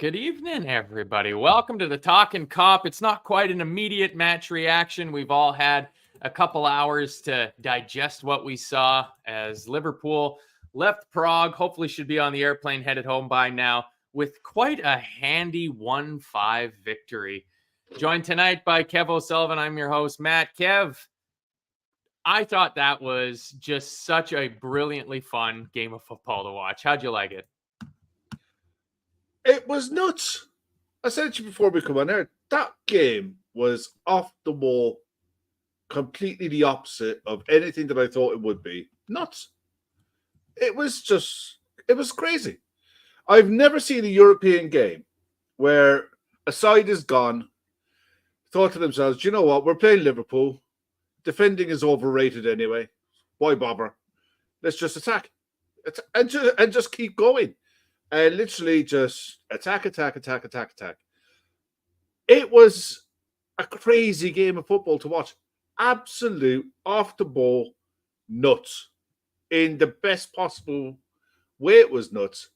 Good evening, everybody. Welcome to the Talkin Kop. It's not quite an immediate match reaction. We've all had a couple hours to digest what we saw as Liverpool left Prague. Hopefully should be on the airplane headed home by now with quite a handy 1-5 victory. Joined tonight by Kev O'Sullivan. I'm your host, Matt. Kev, I thought that was just such a brilliantly fun game of football to watch. How'd you like it? It was nuts. I said to you before we come on air, that game was off the wall, completely the opposite of anything that I thought it would be. Nuts. It was crazy. I've never seen a European game where a side is gone, thought to themselves, do you know what, we're playing Liverpool. Defending is overrated anyway. Why bother? Let's just attack. And just keep going. And literally just attack. It was a crazy game of football to watch. Absolute off the ball nuts. In the best possible way, it was nuts.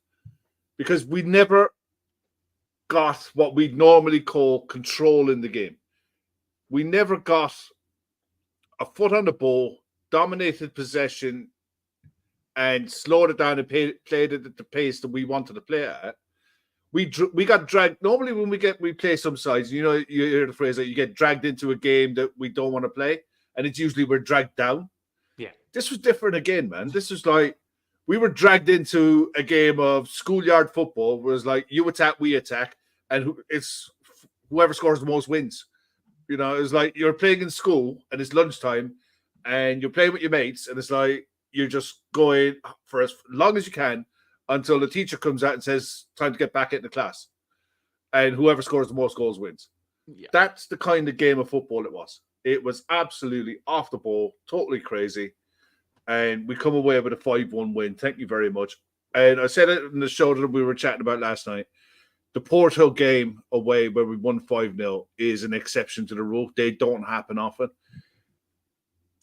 Because we never got what we normally call control in the game. We never got a foot on the ball, dominated possession, and slowed it down and played it at the pace that we wanted to play at. We got dragged. Normally, when we play some sides, you hear the phrase that you get dragged into a game that we don't want to play, and it's usually we're dragged down. Yeah, this was different again, man. This was like we were dragged into a game of schoolyard football, where it's like you attack, we attack, and it's whoever scores the most wins. You know, it's like you're playing in school and it's lunchtime, and you're playing with your mates, and it's like you're just going for as long as you can until the teacher comes out and says, time to get back into class. And whoever scores the most goals wins. Yeah. That's the kind of game of football it was. It was absolutely off the ball, totally crazy. And we come away with a 5-1 win. Thank you very much. And I said it in the show that we were chatting about last night. The Porto game away where we won 5-0 is an exception to the rule. They don't happen often.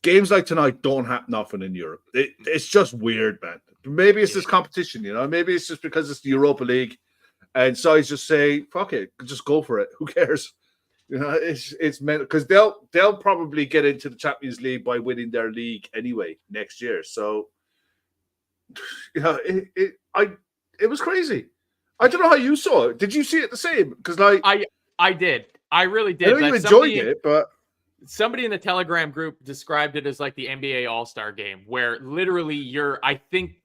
Games like tonight don't happen often in Europe. It's just weird, man. Maybe it's this competition, you know. Maybe it's just because it's the Europa League, and sides just say, "Fuck it, just go for it. Who cares?" You know, it's meant because they'll probably get into the Champions League by winning their league anyway next year. So, you know, it was crazy. I don't know how you saw it. Did you see it the same? Because like I did. I really did. I know you enjoyed it, but. Somebody in the Telegram group described it as like the NBA All-Star game, where literally you're, I think,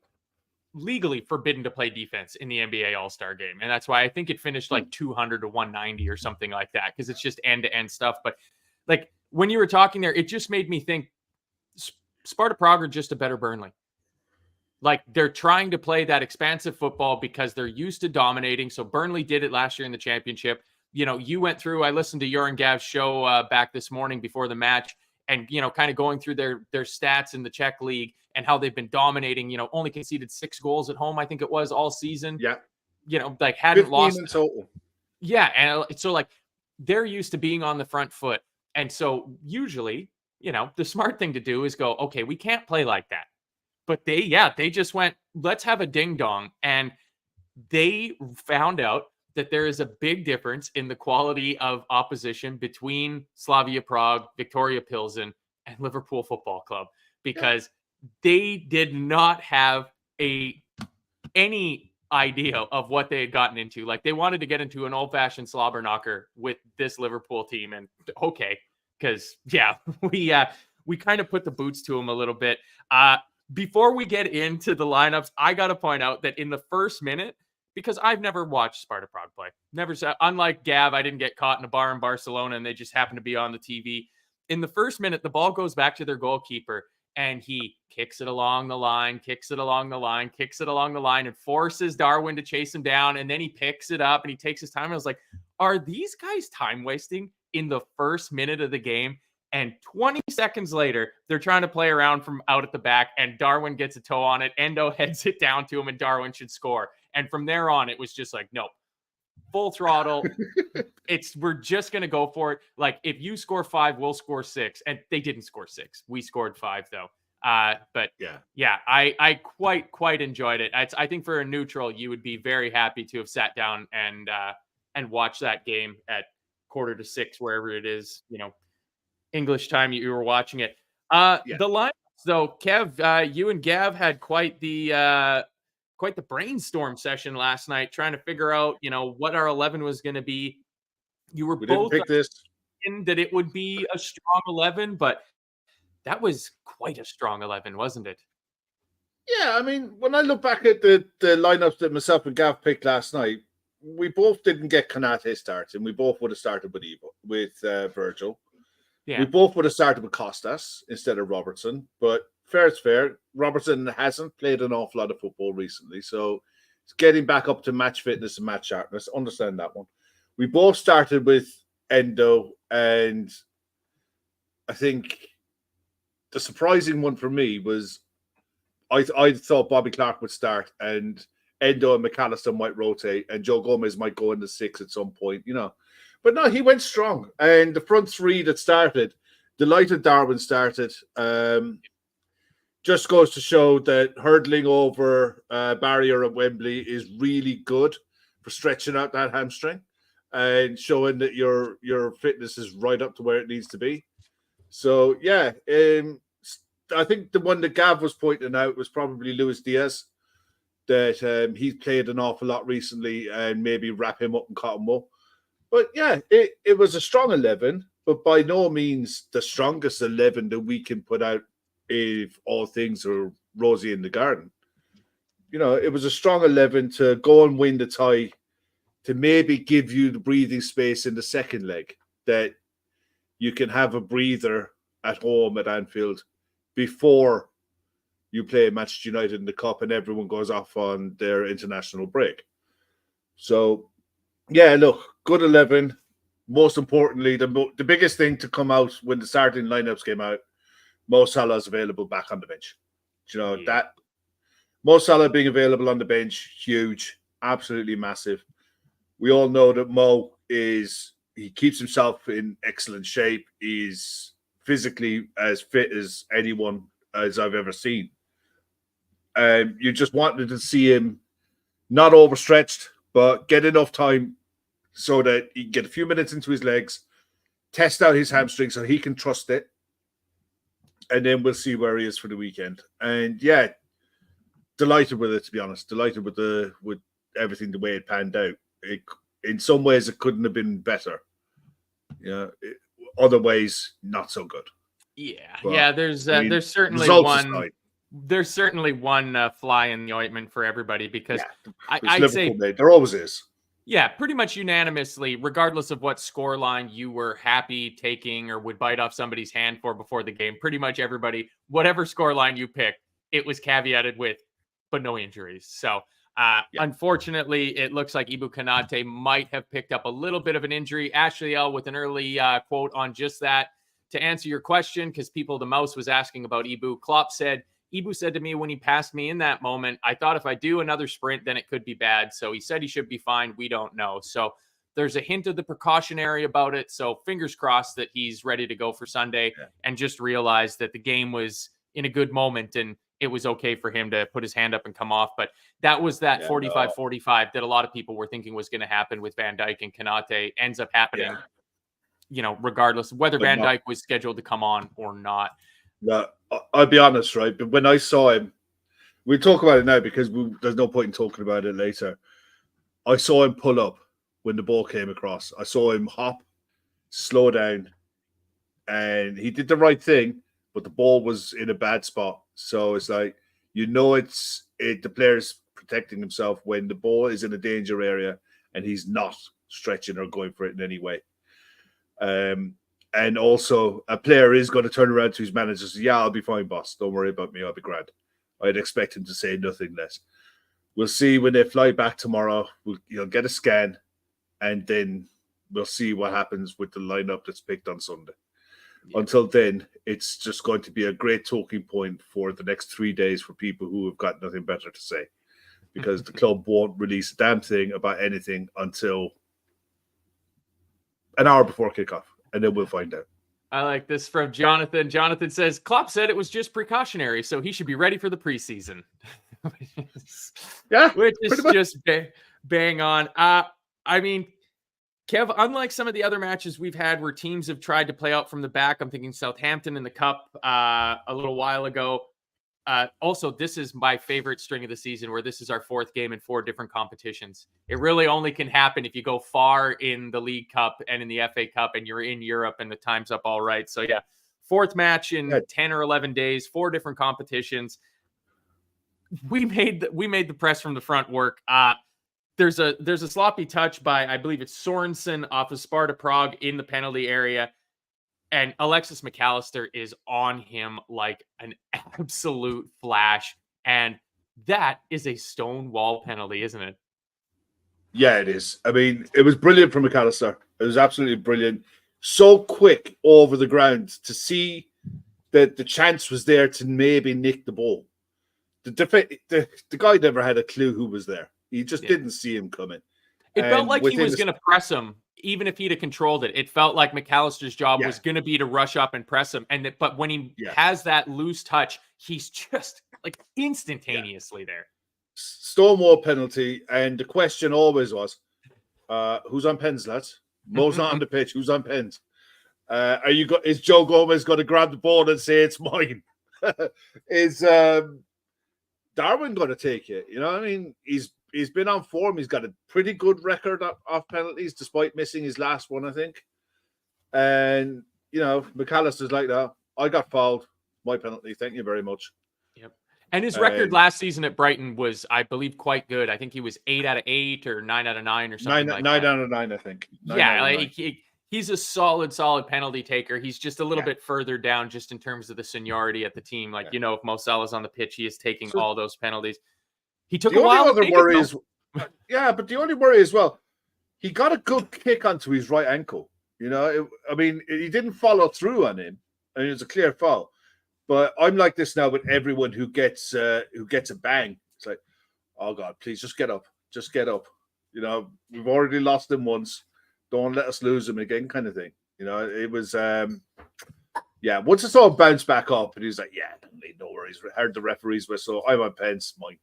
legally forbidden to play defense in the NBA All-Star game. And that's why I think it finished like 200 to 190 or something like that, because it's just end-to-end stuff. But like when you were talking there, it just made me think Sparta Prague are just a better Burnley. Like they're trying to play that expansive football because they're used to dominating. So Burnley did it last year in the championship. You know, you went through, I listened to your and Gav's show back this morning before the match and, you know, kind of going through their stats in the Czech league and how they've been dominating, you know, only conceded 6 goals at home, I think it was all season. Yeah. You know, like hadn't lost. In total. Yeah. And so like they're used to being on the front foot. And so usually, you know, the smart thing to do is go, okay, we can't play like that. But they just went, let's have a ding dong. And they found out that there is a big difference in the quality of opposition between Slavia Prague, Victoria Pilsen, and Liverpool Football Club, because they did not have any idea of what they had gotten into. Like they wanted to get into an old-fashioned slobber knocker with this Liverpool team, and okay, because we kind of put the boots to them a little bit. Before we get into the lineups, I got to point out that in the first minute, because I've never watched Sparta Prague play. Never saw. Unlike Gav, I didn't get caught in a bar in Barcelona and they just happened to be on the TV. In the first minute, the ball goes back to their goalkeeper and he kicks it along the line, and forces Darwin to chase him down. And then he picks it up and he takes his time. I was like, are these guys time wasting in the first minute of the game? And 20 seconds later, they're trying to play around from out at the back, and Darwin gets a toe on it. Endo heads it down to him, and Darwin should score. And from there on, it was just like, nope, full throttle. We're just going to go for it. Like, if you score 5, we'll score 6. And they didn't score 6. We scored 5, though. But yeah, I quite enjoyed it. I think for a neutral, you would be very happy to have sat down and watched that game at 5:45, wherever it is, English time you were watching it. The lineups, though, Kev, you and Gav had quite the brainstorm session last night, trying to figure out, what our 11 was going to be. You were both didn't pick this. That it would be a strong 11, but that was quite a strong 11, wasn't it? Yeah, I mean, when I look back at the lineups that myself and Gav picked last night, we both didn't get Kanate starting. We both would have started with Virgil. Yeah. We both would have started with Costas instead of Robertson. But fair is fair. Robertson hasn't played an awful lot of football recently, so it's getting back up to match fitness and match sharpness. Understand that one. We both started with Endo, and I think the surprising one for me was I thought Bobby Clark would start, and Endo and McAllister might rotate, and Joe Gomez might go into 6 at some point, But no, he went strong. And the front three that started, delighted Darwin started. Just goes to show that hurdling over barrier at Wembley is really good for stretching out that hamstring and showing that your fitness is right up to where it needs to be. So, yeah, I think the one that Gav was pointing out was probably Luis Diaz, that he's played an awful lot recently, and maybe wrap him up and cut him up. But yeah, it was a strong 11, but by no means the strongest 11 that we can put out if all things are rosy in the garden. It was a strong 11 to go and win the tie, to maybe give you the breathing space in the second leg, that you can have a breather at home at Anfield before you play Manchester United in the Cup and everyone goes off on their international break. So, yeah, look, good 11. Most importantly, the biggest thing to come out when the starting lineups came out, Mo Salah is available back on the bench. That Mo Salah being available on the bench, huge, absolutely massive. We all know that Mo he keeps himself in excellent shape. He's physically as fit as anyone as I've ever seen. You just wanted to see him not overstretched, but get enough time so that he can get a few minutes into his legs, test out his hamstring so he can trust it, and then we'll see where he is for the weekend. And yeah, delighted with it, to be honest. Delighted with everything, the way it panned out. In some ways, it couldn't have been better. Other ways, not so good. Yeah, but, there's certainly one. There's certainly one fly in the ointment for everybody, because I'd say there always is. Yeah, pretty much unanimously, regardless of what scoreline you were happy taking or would bite off somebody's hand for before the game, pretty much everybody, whatever scoreline you picked, it was caveated with, but no injuries. So, unfortunately, it looks like Ibu Kanate might have picked up a little bit of an injury. Ashley L with an early quote on just that. To answer your question, because People the Mouse was asking about Ibu, Klopp said, Ibu said to me when he passed me in that moment, I thought if I do another sprint, then it could be bad. So he said he should be fine. We don't know. So there's a hint of the precautionary about it. So fingers crossed that he's ready to go for Sunday, and just realized that the game was in a good moment and it was okay for him to put his hand up and come off. But that was that 45-45 that a lot of people were thinking was going to happen with Van Dijk and Kanate. Ends up happening, regardless of whether Van Dijk was scheduled to come on or not. No, I'll be honest, right? But when I saw him, we'll talk about it now because there's no point in talking about it later. I saw him pull up when the ball came across. I saw him hop, slow down, and he did the right thing, but the ball was in a bad spot. So it's like, the player's protecting himself when the ball is in a danger area and he's not stretching or going for it in any way. And also, a player is going to turn around to his manager and say, I'll be fine, boss. Don't worry about me. I'll be grand. I'd expect him to say nothing less. We'll see when they fly back tomorrow. He'll get a scan, and then we'll see what happens with the lineup that's picked on Sunday. Yeah. Until then, it's just going to be a great talking point for the next 3 days for people who have got nothing better to say, because the club won't release a damn thing about anything until an hour before kickoff. And then we'll find out. I like this from Jonathan. Jonathan says, Klopp said it was just precautionary, so he should be ready for the preseason. which is just bang on. I mean, Kev, unlike some of the other matches we've had where teams have tried to play out from the back, I'm thinking Southampton in the Cup a little while ago. Also, this is my favorite string of the season where this is our fourth game in 4 different competitions. It really only can happen if you go far in the League Cup and in the FA Cup and you're in Europe and the time's up all right. So yeah, 4th match in 10 or 11 days, 4 different competitions. We made the press from the front work. There's a sloppy touch by, I believe it's Sorensen off of Sparta Prague in the penalty area. And Alexis McAllister is on him like an absolute flash. And that is a stonewall penalty, isn't it? Yeah, it is. I mean, it was brilliant from McAllister. It was absolutely brilliant. So quick over the ground to see that the chance was there to maybe nick the ball. The guy never had a clue who was there. He just didn't see him coming. It felt like he was going to press him, even if he'd have controlled it. It felt like McAllister's job was going to be to rush up and press him. But when he has that loose touch, he's just like instantaneously there. Stonewall penalty. And the question always was, who's on pens, lads? Mo's not on the pitch. Who's on pens? Is Joe Gomez going to grab the ball and say it's mine? Is Darwin going to take it? You know what I mean? He's been on form. He's got a pretty good record of penalties, despite missing his last one, I think. And, you know, McAllister's like, no, I got fouled. My penalty. Thank you very much. Yep. And his record last season at Brighton was, I believe, quite good. I think he was 8 out of 8 or 9 out of 9 or something like that. 9 out of 9, I think. He's a solid penalty taker. He's just a little bit further down just in terms of the seniority at the team. Like, you know, if Mo Salah's on the pitch, he is taking all those penalties. He took a while to take it, but the only worry as well, he got a good kick onto his right ankle. You know, he didn't follow through on him, and it was a clear foul. But I'm like this now with everyone who gets a bang. It's like, oh God, please just get up. You know, we've already lost him once. Don't let us lose him again, kind of thing. You know, it was once it's all bounced back up, and he's like, no worries. Heard the referees whistle. I'm on pens, mine.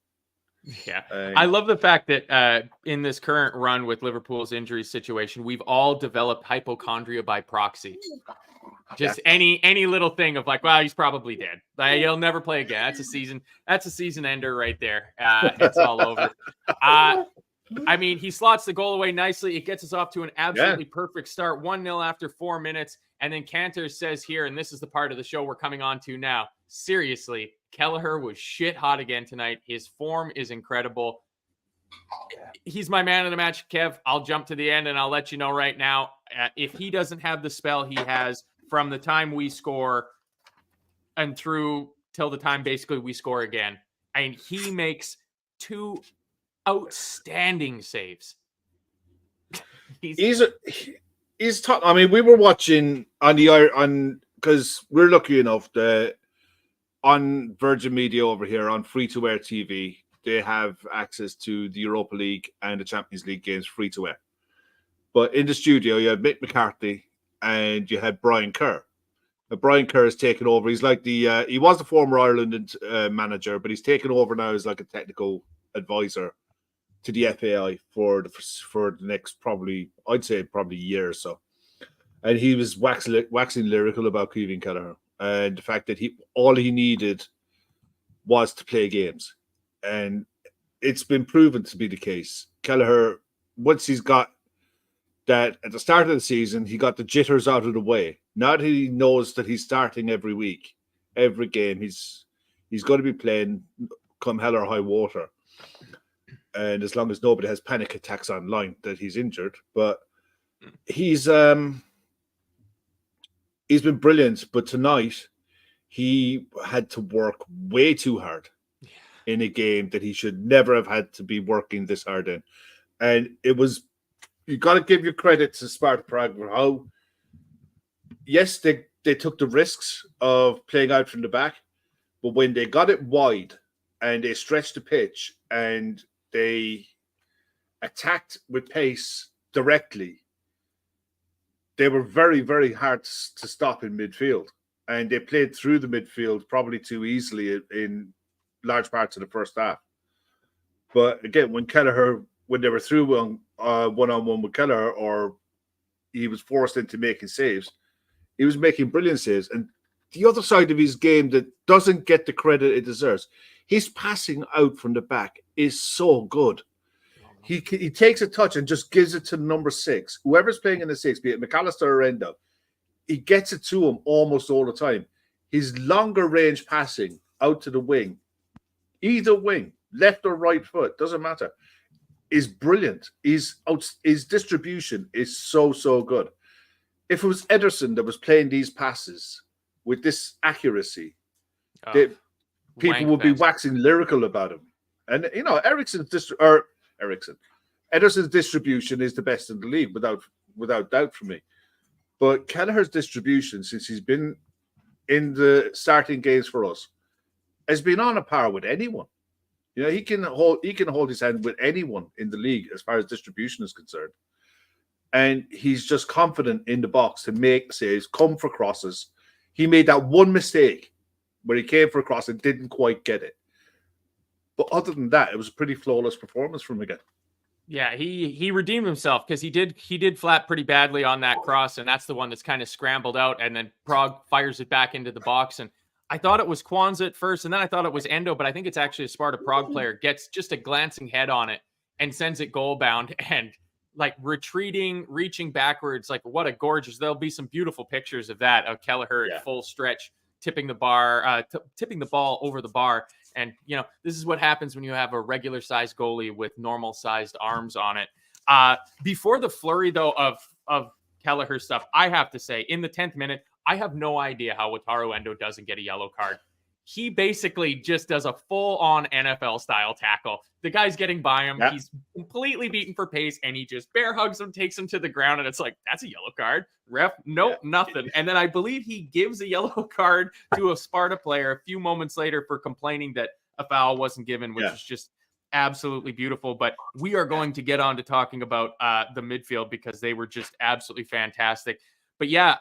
Yeah, I love the fact that in this current run with Liverpool's injury situation, we've all developed hypochondria by proxy. Just any little thing of like, well, he's probably dead. He'll never play again. That's a season ender right there. It's all over. I mean, he slots the goal away nicely. It gets us off to an absolutely perfect start. 1-0 after 4 minutes. And then Cantor says here, and this is the part of the show we're coming on to now, seriously, Kelleher was shit hot again tonight. His form is incredible. He's my man of the match, Kev. I'll jump to the end and I'll let you know right now. If he doesn't have the spell he has from the time we score and through till the time basically we score again, and he makes 2 outstanding saves. He's tough. I mean, we were watching because we're lucky enough that on Virgin Media over here on free-to-air TV, they have access to the Europa League and the Champions League games free-to-air. But in the studio, you had Mick McCarthy and you had Brian Kerr. Brian Kerr has taken over. He's like he was the former Ireland manager, but he's taken over now as like a technical advisor to the FAI for the next probably year or so. And he was waxing lyrical about Kevin Kelleher and the fact that all he needed was to play games. And it's been proven to be the case. Kelleher, once he's got that at the start of the season, he got the jitters out of the way. Now that he knows that he's starting every week, every game, he's going to be playing come hell or high water. And as long as nobody has panic attacks online that he's injured, but he's been brilliant. But tonight he had to work way too hard in a game that he should never have had to be working this hard in. And it was, you got to give your credit to Sparta Prague for how, yes, they took the risks of playing out from the back, but when they got it wide and they stretched the pitch and they attacked with pace directly, they were very, very hard to stop in midfield. And they played through the midfield probably too easily in large parts of the first half. But again, when they were through one-on-one with Kelleher, or he was forced into making saves, he was making brilliant saves. And the other side of his game that doesn't get the credit it deserves, his passing out from the back is so good. He takes a touch and just gives it to number 6. Whoever's playing in the 6, be it McAllister or Endo, he gets it to him almost all the time. His longer range passing out to the wing, either wing, left or right foot, doesn't matter, is brilliant. His distribution is so good. If it was Ederson that was playing these passes with this accuracy, people would be waxing lyrical about him. And Ederson's distribution is the best in the league without doubt for me. But Kelleher's distribution, since he's been in the starting games for us, has been on a par with anyone. You know, he can hold his hand with anyone in the league as far as distribution is concerned. And he's just confident in the box to make saves, come for crosses. He made that one mistake where he came for a cross and didn't quite get it. But other than that, it was a pretty flawless performance from him again. Yeah, he redeemed himself, because he did flap pretty badly on that cross, and that's the one that's kind of scrambled out, and then Prague fires it back into the box. And I thought it was Kwanzaa at first, and then I thought it was Endo, but I think it's actually a Sparta Prague player, gets just a glancing head on it and sends it goal bound, and like retreating, reaching backwards. Like, what a gorgeous, there'll be some beautiful pictures of that, of Kelleher at full stretch, tipping the ball over the bar. And, you know, this is what happens when you have a regular sized goalie with normal sized arms on it. Before the flurry, though, of Kelleher stuff, I have to say, in the 10th minute, I have no idea how Wataru Endo doesn't get a yellow card. He basically just does a full-on NFL-style tackle. The guy's getting by him. Yeah. He's completely beaten for pace, and he just bear hugs him, takes him to the ground, and it's like, that's a yellow card. Ref, nope, nothing. And then I believe he gives a yellow card to a Sparta player a few moments later for complaining that a foul wasn't given, which is just absolutely beautiful. But we are going to get on to talking about the midfield, because they were just absolutely fantastic. But yeah,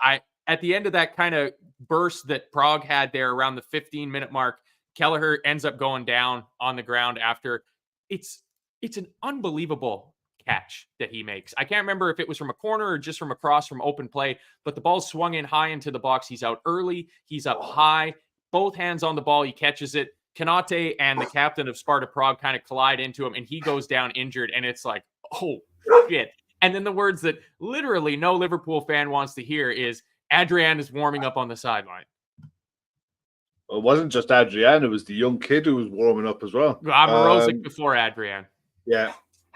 at the end of that kind of burst that Prague had there around the 15-minute mark, Kelleher ends up going down on the ground after. It's an unbelievable catch that he makes. I can't remember if it was from a corner or just from across from open play, but the ball swung in high into the box. He's out early. He's up high. Both hands on the ball. He catches it. Kanate and the captain of Sparta Prague kind of collide into him, and he goes down injured. And it's like, oh, shit. And then the words that literally no Liverpool fan wants to hear is, Adrian is warming up on the sideline. Well, it wasn't just Adrian. It was the young kid who was warming up as well. Morozic before Adrian. Yeah.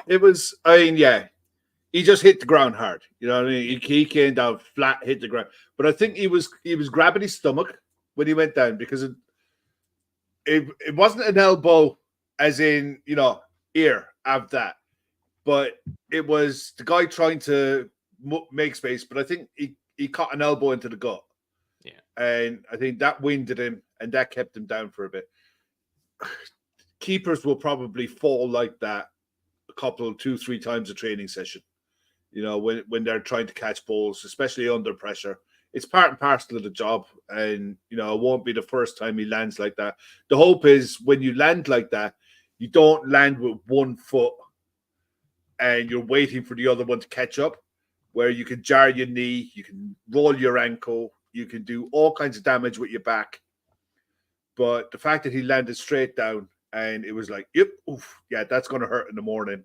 It was, he just hit the ground hard. You know what I mean? He came down flat, hit the ground. But I think he was grabbing his stomach when he went down, because it wasn't an elbow as in, you know, ear, have that. But it was the guy trying to make space. But I think he caught an elbow into the gut. Yeah. And I think that winded him, and that kept him down for a bit. Keepers will probably fall like that a couple, 2-3 times a training session. You know, when they're trying to catch balls, especially under pressure. It's part and parcel of the job. And, you know, it won't be the first time he lands like that. The hope is when you land like that, you don't land with one foot and you're waiting for the other one to catch up, where you can jar your knee, you can roll your ankle, you can do all kinds of damage with your back. But the fact that he landed straight down, and it was like, yep, oof, yeah, that's going to hurt in the morning.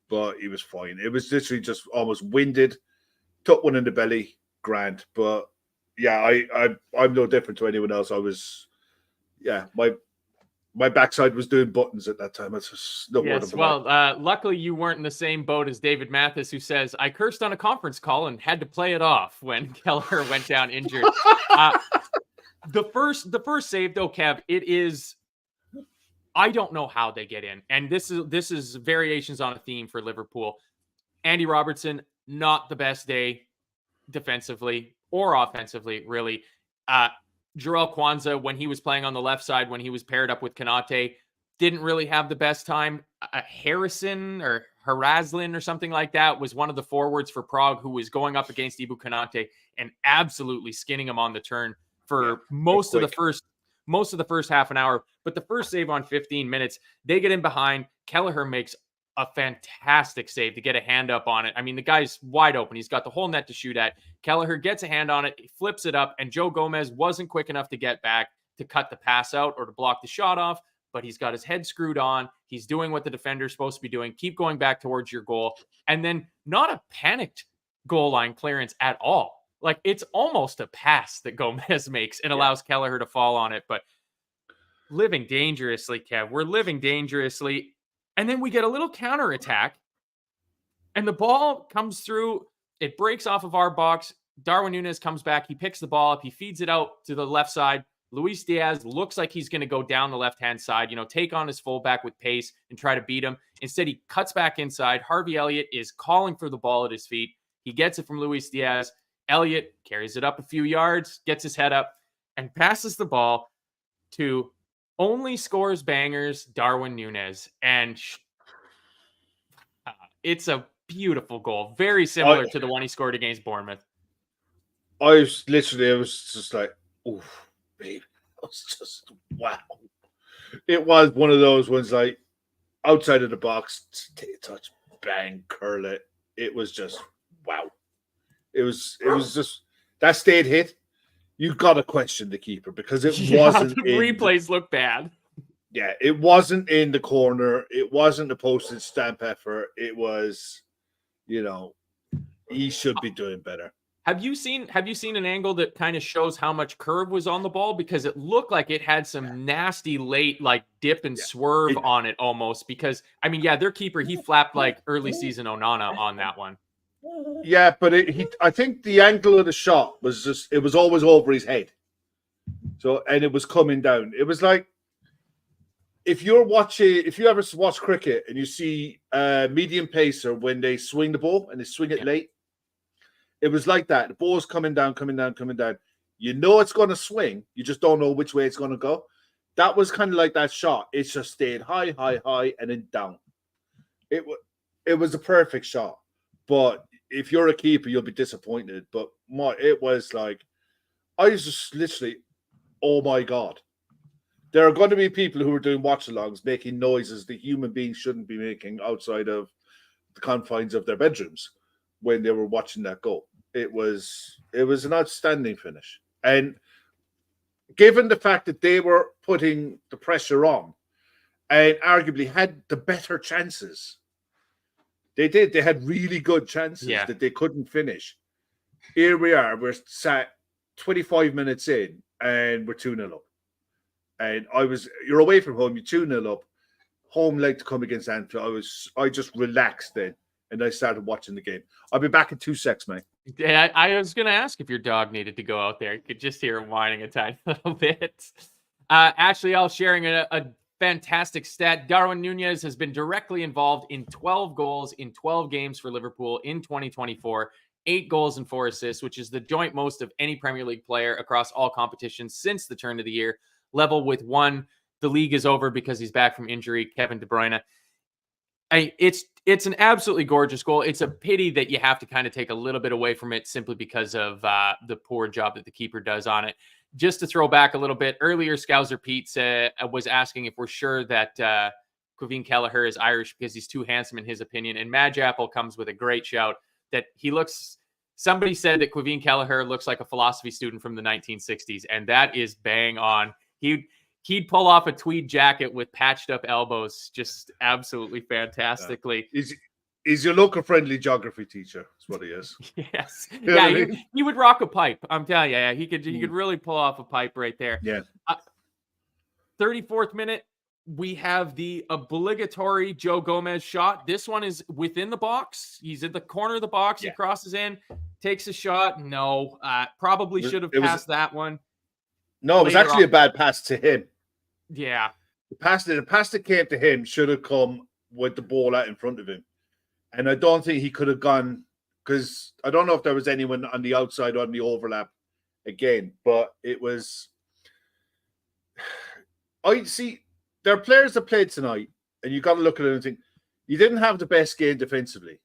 But he was fine. It was literally just almost winded, took one in the belly, grand. But yeah, I'm no different to anyone else. I was, my backside was doing buttons at that time. It's just no more than luckily you weren't in the same boat as David Mathis, who says, I cursed on a conference call and had to play it off when Kelleher went down injured. The first save, though, Kev, it is, I don't know how they get in. And this is variations on a theme for Liverpool. Andy Robertson, not the best day defensively or offensively, really. Jarell Kwanzaa, when he was playing on the left side, when he was paired up with Kanate, didn't really have the best time. Harrison or Haraslin or something like that was one of the forwards for Prague who was going up against Ibu Kanate and absolutely skinning him on the turn for most of the first half an hour. But the first save on 15 minutes, they get in behind. Kelleher makes a fantastic save to get a hand up on it. I mean, the guy's wide open. He's got the whole net to shoot at. Kelleher gets a hand on it, he flips it up, and Joe Gomez wasn't quick enough to get back to cut the pass out or to block the shot off, but he's got his head screwed on. He's doing what the defender's supposed to be doing. Keep going back towards your goal. And then not a panicked goal line clearance at all. Like, it's almost a pass that Gomez makes and allows Kelleher to fall on it. But living dangerously, Kev. We're living dangerously. And then we get a little counterattack. And the ball comes through. It breaks off of our box. Darwin Nunez comes back. He picks the ball up. He feeds it out to the left side. Luis Diaz looks like he's going to go down the left-hand side, take on his fullback with pace and try to beat him. Instead, he cuts back inside. Harvey Elliott is calling for the ball at his feet. He gets it from Luis Diaz. Elliott carries it up a few yards, gets his head up, and passes the ball to only scores bangers, Darwin Nunez. And it's a beautiful goal. Very similar to the one he scored against Bournemouth. I was just like, oof, babe. It was just, wow. It was one of those ones like outside of the box, take a touch, bang, curl it. It was just, wow. It was just, that stayed hit. You got to question the keeper because it wasn't. The replays look bad. Yeah, it wasn't in the corner. It wasn't a postage stamp effort. It was, he should be doing better. Have you seen an angle that kind of shows how much curve was on the ball? Because it looked like it had some nasty late dip and swerve on it almost. Because their keeper, he flapped like early season Onana on that one. Yeah, but I think the angle of the shot was it was always over his head. So, and it was coming down. It was like, if you ever watch cricket and you see a medium pacer when they swing the ball and they swing it late, it was like that. The ball's coming down. You know it's going to swing. You just don't know which way it's going to go. That was kind of like that shot. It just stayed high, and then down. It was a perfect shot. But if you're a keeper, you'll be disappointed. But it was like, I was just literally, oh my God. There are going to be people who are doing watch-alongs making noises that human beings shouldn't be making outside of the confines of their bedrooms when they were watching that goal. It was an outstanding finish. And given the fact that they were putting the pressure on and arguably had the better chances, they did. They had really good chances that they couldn't finish. Here we are. We're sat 25 minutes in and we're 2-0 up. And you're away from home, you're 2-0 up, home leg to come against Anfield. I just relaxed then and I started watching the game. I'll be back in 2 secs, mate. Yeah, I was going to ask if your dog needed to go out there. You could just hear him whining a tiny little bit. Ashley L sharing a fantastic stat. Darwin Nunez has been directly involved in 12 goals in 12 games for Liverpool in 2024. 8 goals and 4 assists, which is the joint most of any Premier League player across all competitions since the turn of the year. Level with 1. The league is over because he's back from injury, Kevin De Bruyne. It's an absolutely gorgeous goal. It's a pity that you have to kind of take a little bit away from it simply because of the poor job that the keeper does on it. Just to throw back a little bit, earlier Scouser Pete was asking if we're sure that Quevin Kelleher is Irish because he's too handsome in his opinion. And Madge Apple comes with a great shout that somebody said that Quevin Kelleher looks like a philosophy student from the 1960s, and that is bang on. He'd pull off a tweed jacket with patched up elbows, just absolutely fantastically. He's your local friendly geography teacher. That's what he is. Yes. Yeah, he would rock a pipe. I'm telling you, he could really pull off a pipe right there. Yeah. 34th minute, we have the obligatory Joe Gomez shot. This one is within the box. He's in the corner of the box. He crosses in, takes a shot. No, probably should have passed that one. No, it was actually a bad pass to him. Yeah. The pass that came to him should have come with the ball out in front of him. And I don't think he could have gone, because I don't know if there was anyone on the outside on the overlap again, but it was. I see there are players that played tonight, and you got to look at it and think you didn't have the best game defensively,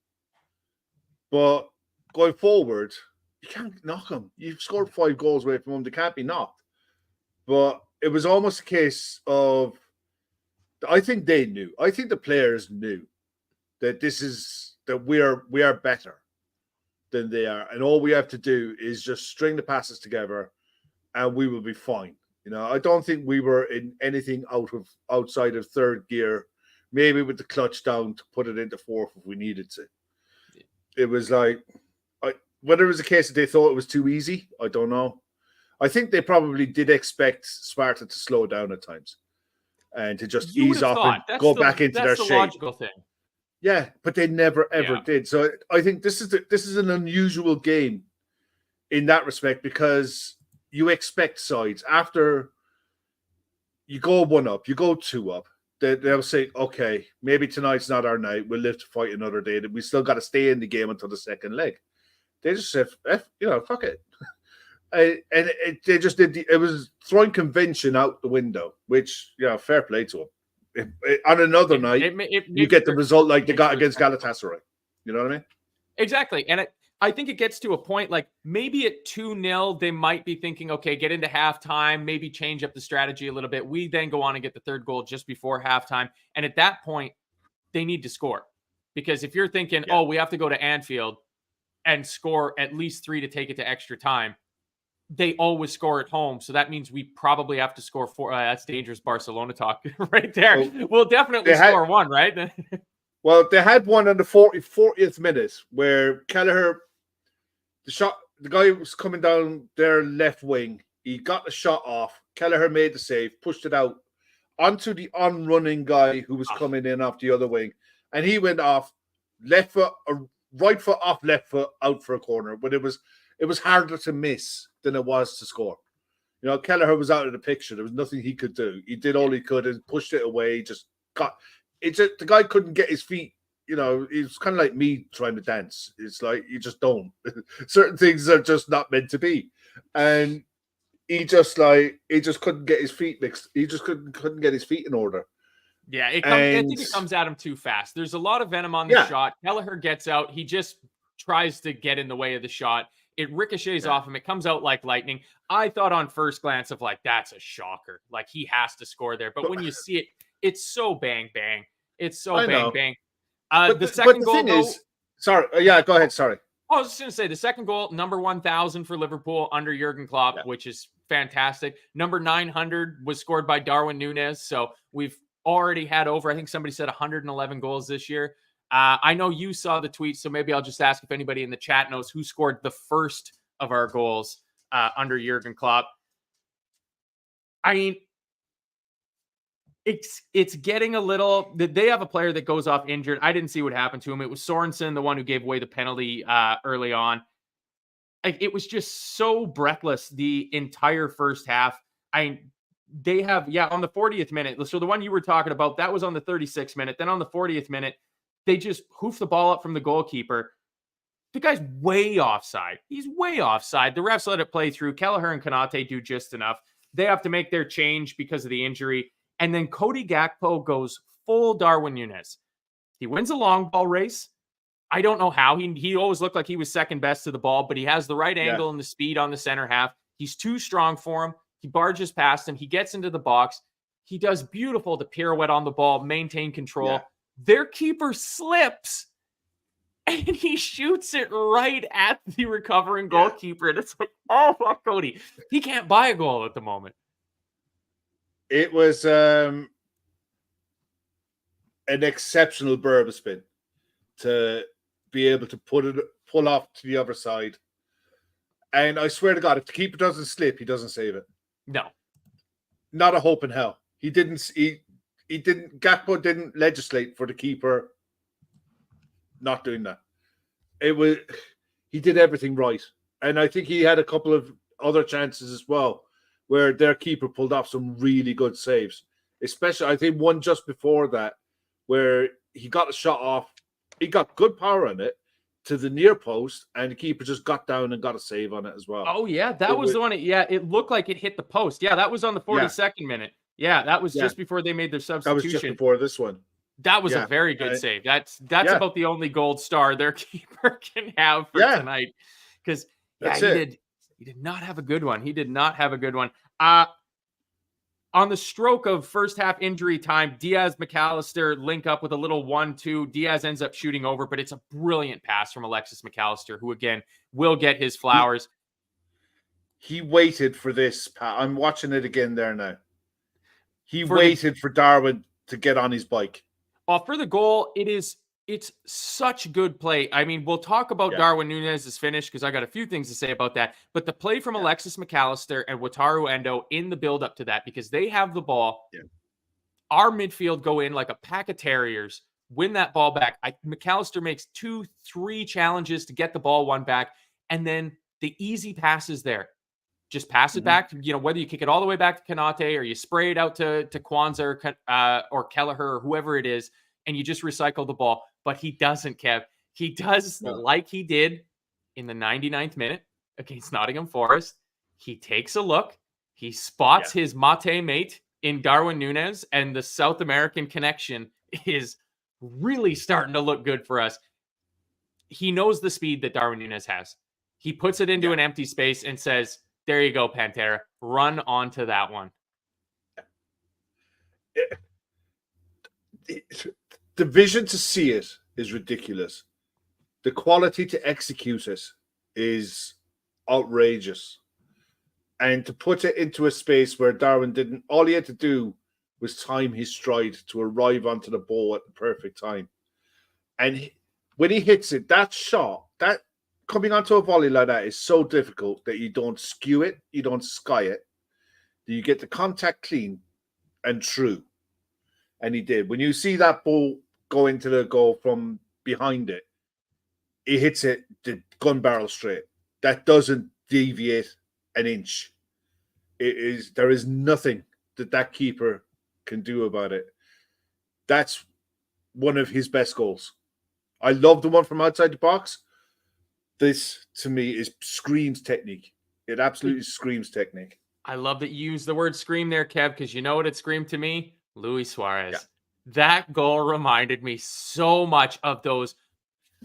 but going forward, you can't knock them. You've scored 5 goals away from them; they can't be knocked. But it was almost a case of, I think they knew. I think the players knew that we are better than they are, and all we have to do is just string the passes together, and we will be fine. I don't think we were in anything outside of third gear, maybe with the clutch down to put it into fourth if we needed to. It was like, whether it was a case that they thought it was too easy, I don't know. I think they probably did expect Sparta to slow down at times and to just ease off and go back into their shape. That's the logical thing. Yeah, but they never ever did. So I think this is an unusual game in that respect, because you expect sides after you go 1 up, you go 2 up. They'll say, okay, maybe tonight's not our night. We'll live to fight another day. We still got to stay in the game until the second leg. They just said, fuck it. They just did. It was throwing convention out the window, which, fair play to them. On another night, you get the result like they got against Galatasaray. You know what I mean? Exactly. And I think it gets to a point like maybe at 2-0, they might be thinking, okay, get into halftime, maybe change up the strategy a little bit. We then go on and get the third goal just before halftime. And at that point, they need to score. Because if you're thinking, we have to go to Anfield and score at least 3 to take it to extra time, they always score at home. So that means we probably have to score 4. That's dangerous Barcelona talk right there. We'll definitely score 1, right? Well, they had one on the 40th minute where Kelleher, the guy who was coming down their left wing, he got the shot off. Kelleher made the save, pushed it out onto the on-running guy who was coming in off the other wing. And he went off left foot, right foot off left foot, out for a corner. But it was harder to miss than it was to score. Kelleher was out of the picture. There was nothing he could do. He did all he could and pushed it away. He just got it. The guy couldn't get his feet. It's kind of like me trying to dance. It's like you just don't. Certain things are just not meant to be, and he just couldn't get his feet mixed. He just couldn't get his feet in order. Yeah, I think it comes at him too fast. There's a lot of venom on the shot. Kelleher gets out. He just tries to get in the way of the shot. It ricochets off him. It comes out like lightning. I thought on first glance of that's a shocker. Like he has to score there. But when you see it, it's so bang, bang. It's so bang, bang. The second goal, sorry. Go ahead. Sorry. I was just going to say the second goal, number 1,000 for Liverpool under Jurgen Klopp, which is fantastic. Number 900 was scored by Darwin Nunez. So we've already had over, I think somebody said 111 goals this year. I know you saw the tweet, so maybe I'll just ask if anybody in the chat knows who scored the first of our goals under Jurgen Klopp. I mean, it's getting a little. They have a player that goes off injured. I didn't see what happened to him. It was Sorensen, the one who gave away the penalty early on. It was just so breathless the entire first half. They have, on the 40th minute. So the one you were talking about, that was on the 36th minute. Then on the 40th minute, they just hoof the ball up from the goalkeeper. The guy's way offside. He's way offside. The refs let it play through. Kelleher and Kanate do just enough. They have to make their change because of the injury. And then Cody Gakpo goes full Darwin Nunez. He wins a long ball race. I don't know how. He always looked like he was second best to the ball, but he has the right angle and the speed on the center half. He's too strong for him. He barges past him. He gets into the box. He does beautiful to pirouette on the ball, maintain control. Yeah. Their keeper slips, and he shoots it right at the recovering goalkeeper. And it's like, oh, fuck, Cody. He can't buy a goal at the moment. It was an exceptional Berba spin to be able to pull off to the other side. And I swear to God, if the keeper doesn't slip, he doesn't save it. No. Not a hope in hell. He didn't. Gakpo didn't legislate for the keeper not doing that. He did everything right. And I think he had a couple of other chances as well where their keeper pulled off some really good saves. Especially, I think one just before that where he got a shot off. He got good power on it to the near post, and the keeper just got down and got a save on it as well. Oh, yeah. That was the one. It looked like it hit the post. Yeah, that was on the 42nd minute. Yeah, that was Yeah. just before they made their That was substitution. just before this one. That was Yeah. a very good save. That's Yeah. about the only gold star their keeper can have for Yeah. tonight. Because That's he it. did not have a good one. He did not have a good one. On the stroke of first half injury time, Diaz McAllister link up with a little 1-2. Diaz ends up shooting over, but it's a brilliant pass from Alexis McAllister, who again will get his flowers. He waited for this. I'm watching it again there now. He For waited for Darwin to get on his bike. For the goal, it's such good play. I mean, we'll talk about Darwin Nunez's finish because I got a few things to say about that. But the play from Alexis McAllister and Wataru Endo in the build up to that, because they have the ball. Yeah. Our midfield go in like a pack of terriers, win that ball back. McAllister makes 2-3 challenges to get the ball one back, and then the easy passes there. Just pass it back, whether you kick it all the way back to Kanate or you spray it out to Kwanzaa or Kelleher or whoever it is, and you just recycle the ball. But he doesn't, Kev. He does like he did in the 99th minute against Nottingham Forest. He takes a look. He spots his mate mate in Darwin Nunez, and the South American connection is really starting to look good for us. He knows the speed that Darwin Nunez has. He puts it into an empty space and says, there you go, Pantera. Run onto that one. The vision to see it is ridiculous. The quality to execute it is outrageous. And to put it into a space where Darwin didn't, all he had to do was time his stride to arrive onto the ball at the perfect time. And when he hits it, that shot, that coming onto a volley like that is so difficult that you don't skew it, you don't sky it. You get the contact clean and true. And he did. When you see that ball go into the goal from behind it, he hits it the gun barrel straight. That doesn't deviate an inch. There is nothing that keeper can do about it. That's one of his best goals. I love the one from outside the box. This, to me, screams technique. It absolutely screams technique. I love that you use the word scream there, Kev, because you know what it screamed to me? Luis Suarez. Yeah. That goal reminded me so much of those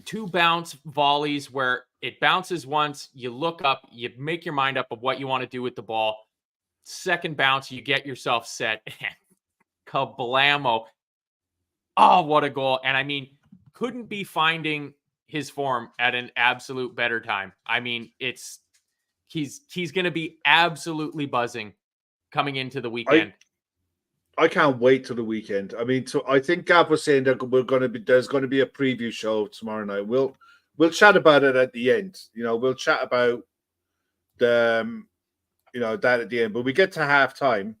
2 bounce volleys where it bounces once, you look up, you make your mind up of what you want to do with the ball. Second bounce, you get yourself set. Kablamo. Oh, what a goal. And I mean, couldn't be finding his form at an absolute better time. I mean, he's going to be absolutely buzzing coming into the weekend. I can't wait till the weekend. I mean, so I think Gav was saying that there's going to be a preview show tomorrow night. We'll chat about it at the end. We'll chat about the that at the end. But we get to halftime.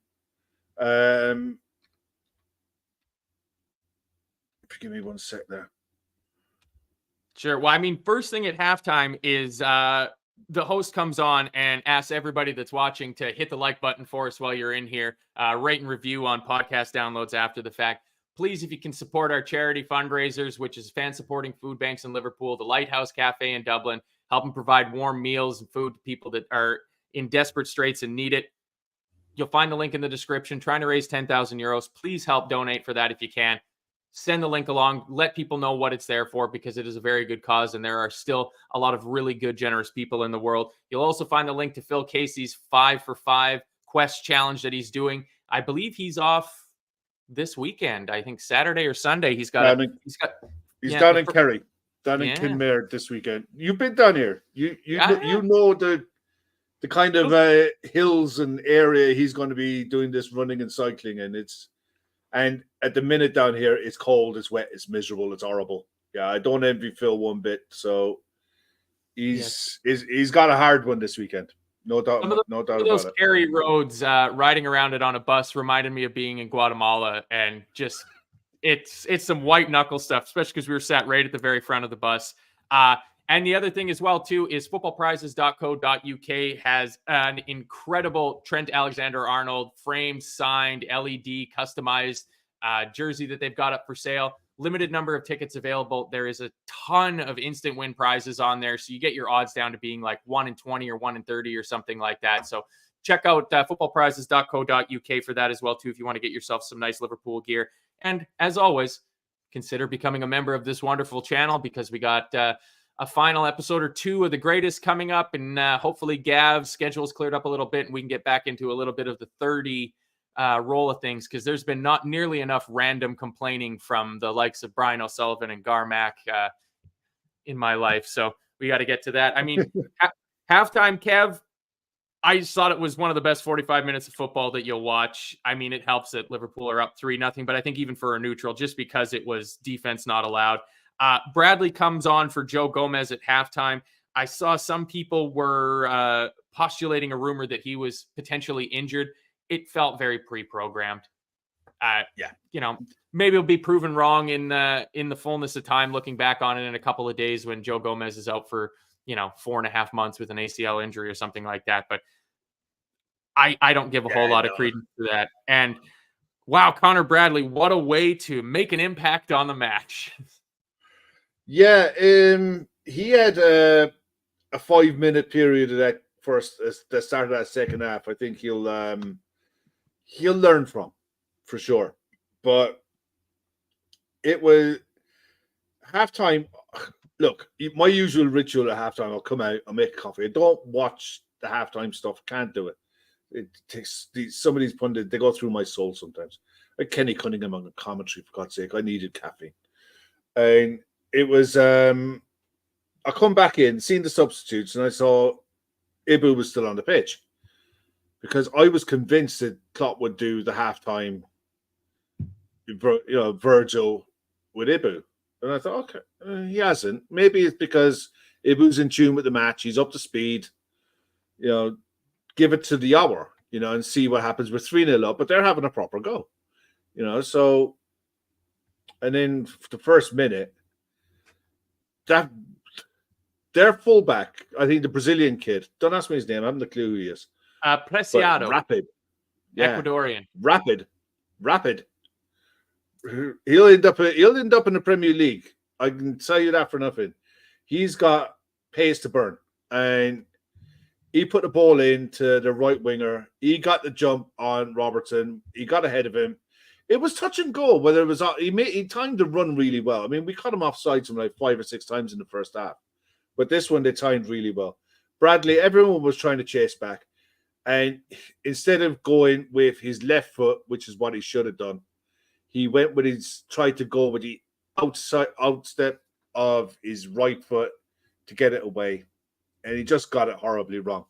Give me one sec there. Sure. Well, I mean, first thing at halftime is the host comes on and asks everybody that's watching to hit the like button for us while you're in here. Rate and review on podcast downloads after the fact. Please, if you can support our charity fundraisers, which is fan supporting food banks in Liverpool, the Lighthouse Cafe in Dublin, helping provide warm meals and food to people that are in desperate straits and need it. You'll find the link in the description. Trying to raise 10,000 euros. Please help donate for that if you can. Send the link along. Let people know what it's there for, because it is a very good cause, and there are still a lot of really good, generous people in the world. You'll also find the link to Phil Casey's 5 for 5 quest challenge that he's doing. I believe he's off this weekend. I think Saturday or Sunday. He's down in Kerry, down in Kinmare this weekend. You've been down here. You know the kind of hills and area he's going to be doing this running and cycling, and at the minute down here, it's cold, it's wet, it's miserable, it's horrible. Yeah, I don't envy Phil one bit. So he's got a hard one this weekend. No doubt about it. Those Kerry roads, riding around it on a bus reminded me of being in Guatemala, and just it's some white knuckle stuff, especially because we were sat right at the very front of the bus. And the other thing as well, too, is footballprizes.co.uk has an incredible Trent Alexander-Arnold framed, signed, LED, customized jersey that they've got up for sale. Limited number of tickets available. There is a ton of instant win prizes on there, so you get your odds down to being like 1 in 20 or 1 in 30 or something like that. So check out footballprizes.co.uk for that as well, too, if you want to get yourself some nice Liverpool gear. And as always, consider becoming a member of this wonderful channel, because we got a final episode or two of The Greatest coming up, and hopefully Gav's schedule's cleared up a little bit and we can get back into a little bit of the 30 roll of things, because there's been not nearly enough random complaining from the likes of Brian O'Sullivan and Garmac in my life. So we got to get to that. I mean, halftime, Kev, I just thought it was one of the best 45 minutes of football that you'll watch. I mean, it helps that Liverpool are up 3-0, but I think even for a neutral, just because it was defense not allowed. Bradley comes on for Joe Gomez at halftime. I saw some people were postulating a rumor that he was potentially injured. It felt very pre-programmed. You know, maybe it'll be proven wrong in the fullness of time, looking back on it in a couple of days when Joe Gomez is out for, 4.5 months with an ACL injury or something like that. But I don't give a whole lot of credence to that. And wow, Connor Bradley, what a way to make an impact on the match. Yeah, he had a 5-minute period of that first, the start of that second half. I think he'll learn from, for sure. But it was halftime. Look, my usual ritual at halftime, I'll come out, I'll make a coffee. I don't watch the halftime stuff. Can't do it. It takes some of these pundits, they go through my soul sometimes. Like Kenny Cunningham on the commentary, for God's sake. I needed caffeine. And it was, I come back in, seen the substitutes, and I saw Ibu was still on the pitch. Because I was convinced that Klopp would do the halftime, Virgil with Ibu. And I thought, okay, he hasn't. Maybe it's because Ibu's in tune with the match. He's up to speed. Give it to the hour, and see what happens. We're 3-0 up, but they're having a proper go, So, and then the first minute, that their fullback, I think the Brazilian kid, don't ask me his name, I haven't a clue who he is. Preciado. Rapid. Yeah. Ecuadorian. Rapid. He'll end up in the Premier League. I can tell you that for nothing. He's got pace to burn. And he put the ball into the right winger. He got the jump on Robertson. He got ahead of him. It was touch and go. Whether it was he timed the run really well. I mean, we cut him offside from like 5 or 6 times in the first half. But this one, they timed really well. Bradley, everyone was trying to chase back. And instead of going with his left foot, which is what he should have done, he went with tried to go with the outstep of his right foot to get it away. And he just got it horribly wrong.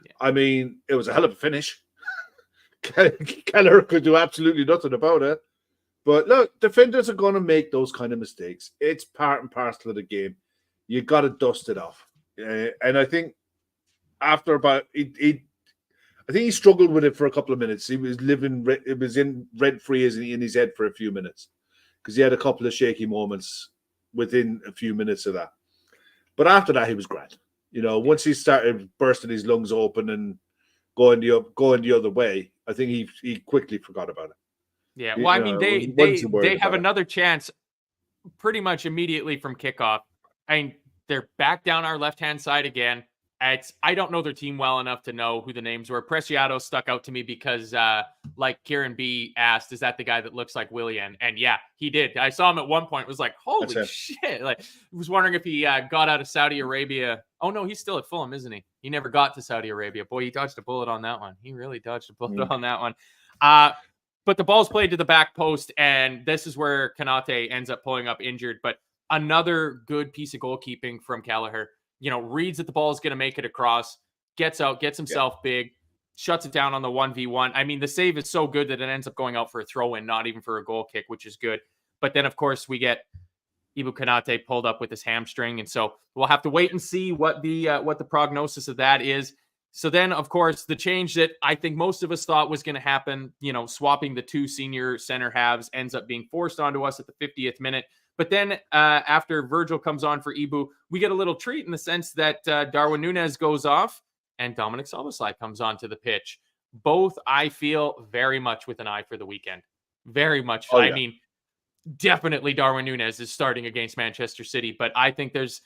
Yeah. I mean, it was a hell of a finish. Kelleher could do absolutely nothing about it. But look, defenders are going to make those kind of mistakes. It's part and parcel of the game. You got to dust it off. And I think after about I think he struggled with it for a couple of minutes. He was it was in rent-free in his head for a few minutes because he had a couple of shaky moments within a few minutes of that. But after that, he was grand. Once he started bursting his lungs open and going the other way, I think he quickly forgot about it. Yeah, well, I mean, they have another chance pretty much immediately from kickoff. I mean, they're back down our left-hand side again. I don't know their team well enough to know who the names were. Preciado stuck out to me because, like Kieran B asked, is that the guy that looks like Willian? And yeah, he did. I saw him at one point. It was like, holy shit. Like, I was wondering if he got out of Saudi Arabia. Oh, no, he's still at Fulham, isn't he? He never got to Saudi Arabia. Boy, he dodged a bullet on that one. He really dodged a bullet on that one. But the ball's played to the back post, and this is where Kanate ends up pulling up injured. But another good piece of goalkeeping from Kelleher. Reads that the ball is going to make it across, gets out, gets himself big, shuts it down on the 1v1. I mean, the save is so good that it ends up going out for a throw-in, not even for a goal kick, which is good. But then, of course, we get Ibu Kanate pulled up with his hamstring, and so we'll have to wait and see what the prognosis of that is. So then, of course, the change that I think most of us thought was going to happen, swapping the 2 senior center halves, ends up being forced onto us at the 50th minute. But then after Virgil comes on for Ibu, we get a little treat in the sense that Darwin Nunez goes off and Dominic Szoboszlai comes onto the pitch. Both, I feel, very much with an eye for the weekend. Very much. Oh, yeah. I mean, definitely Darwin Nunez is starting against Manchester City, but I think there's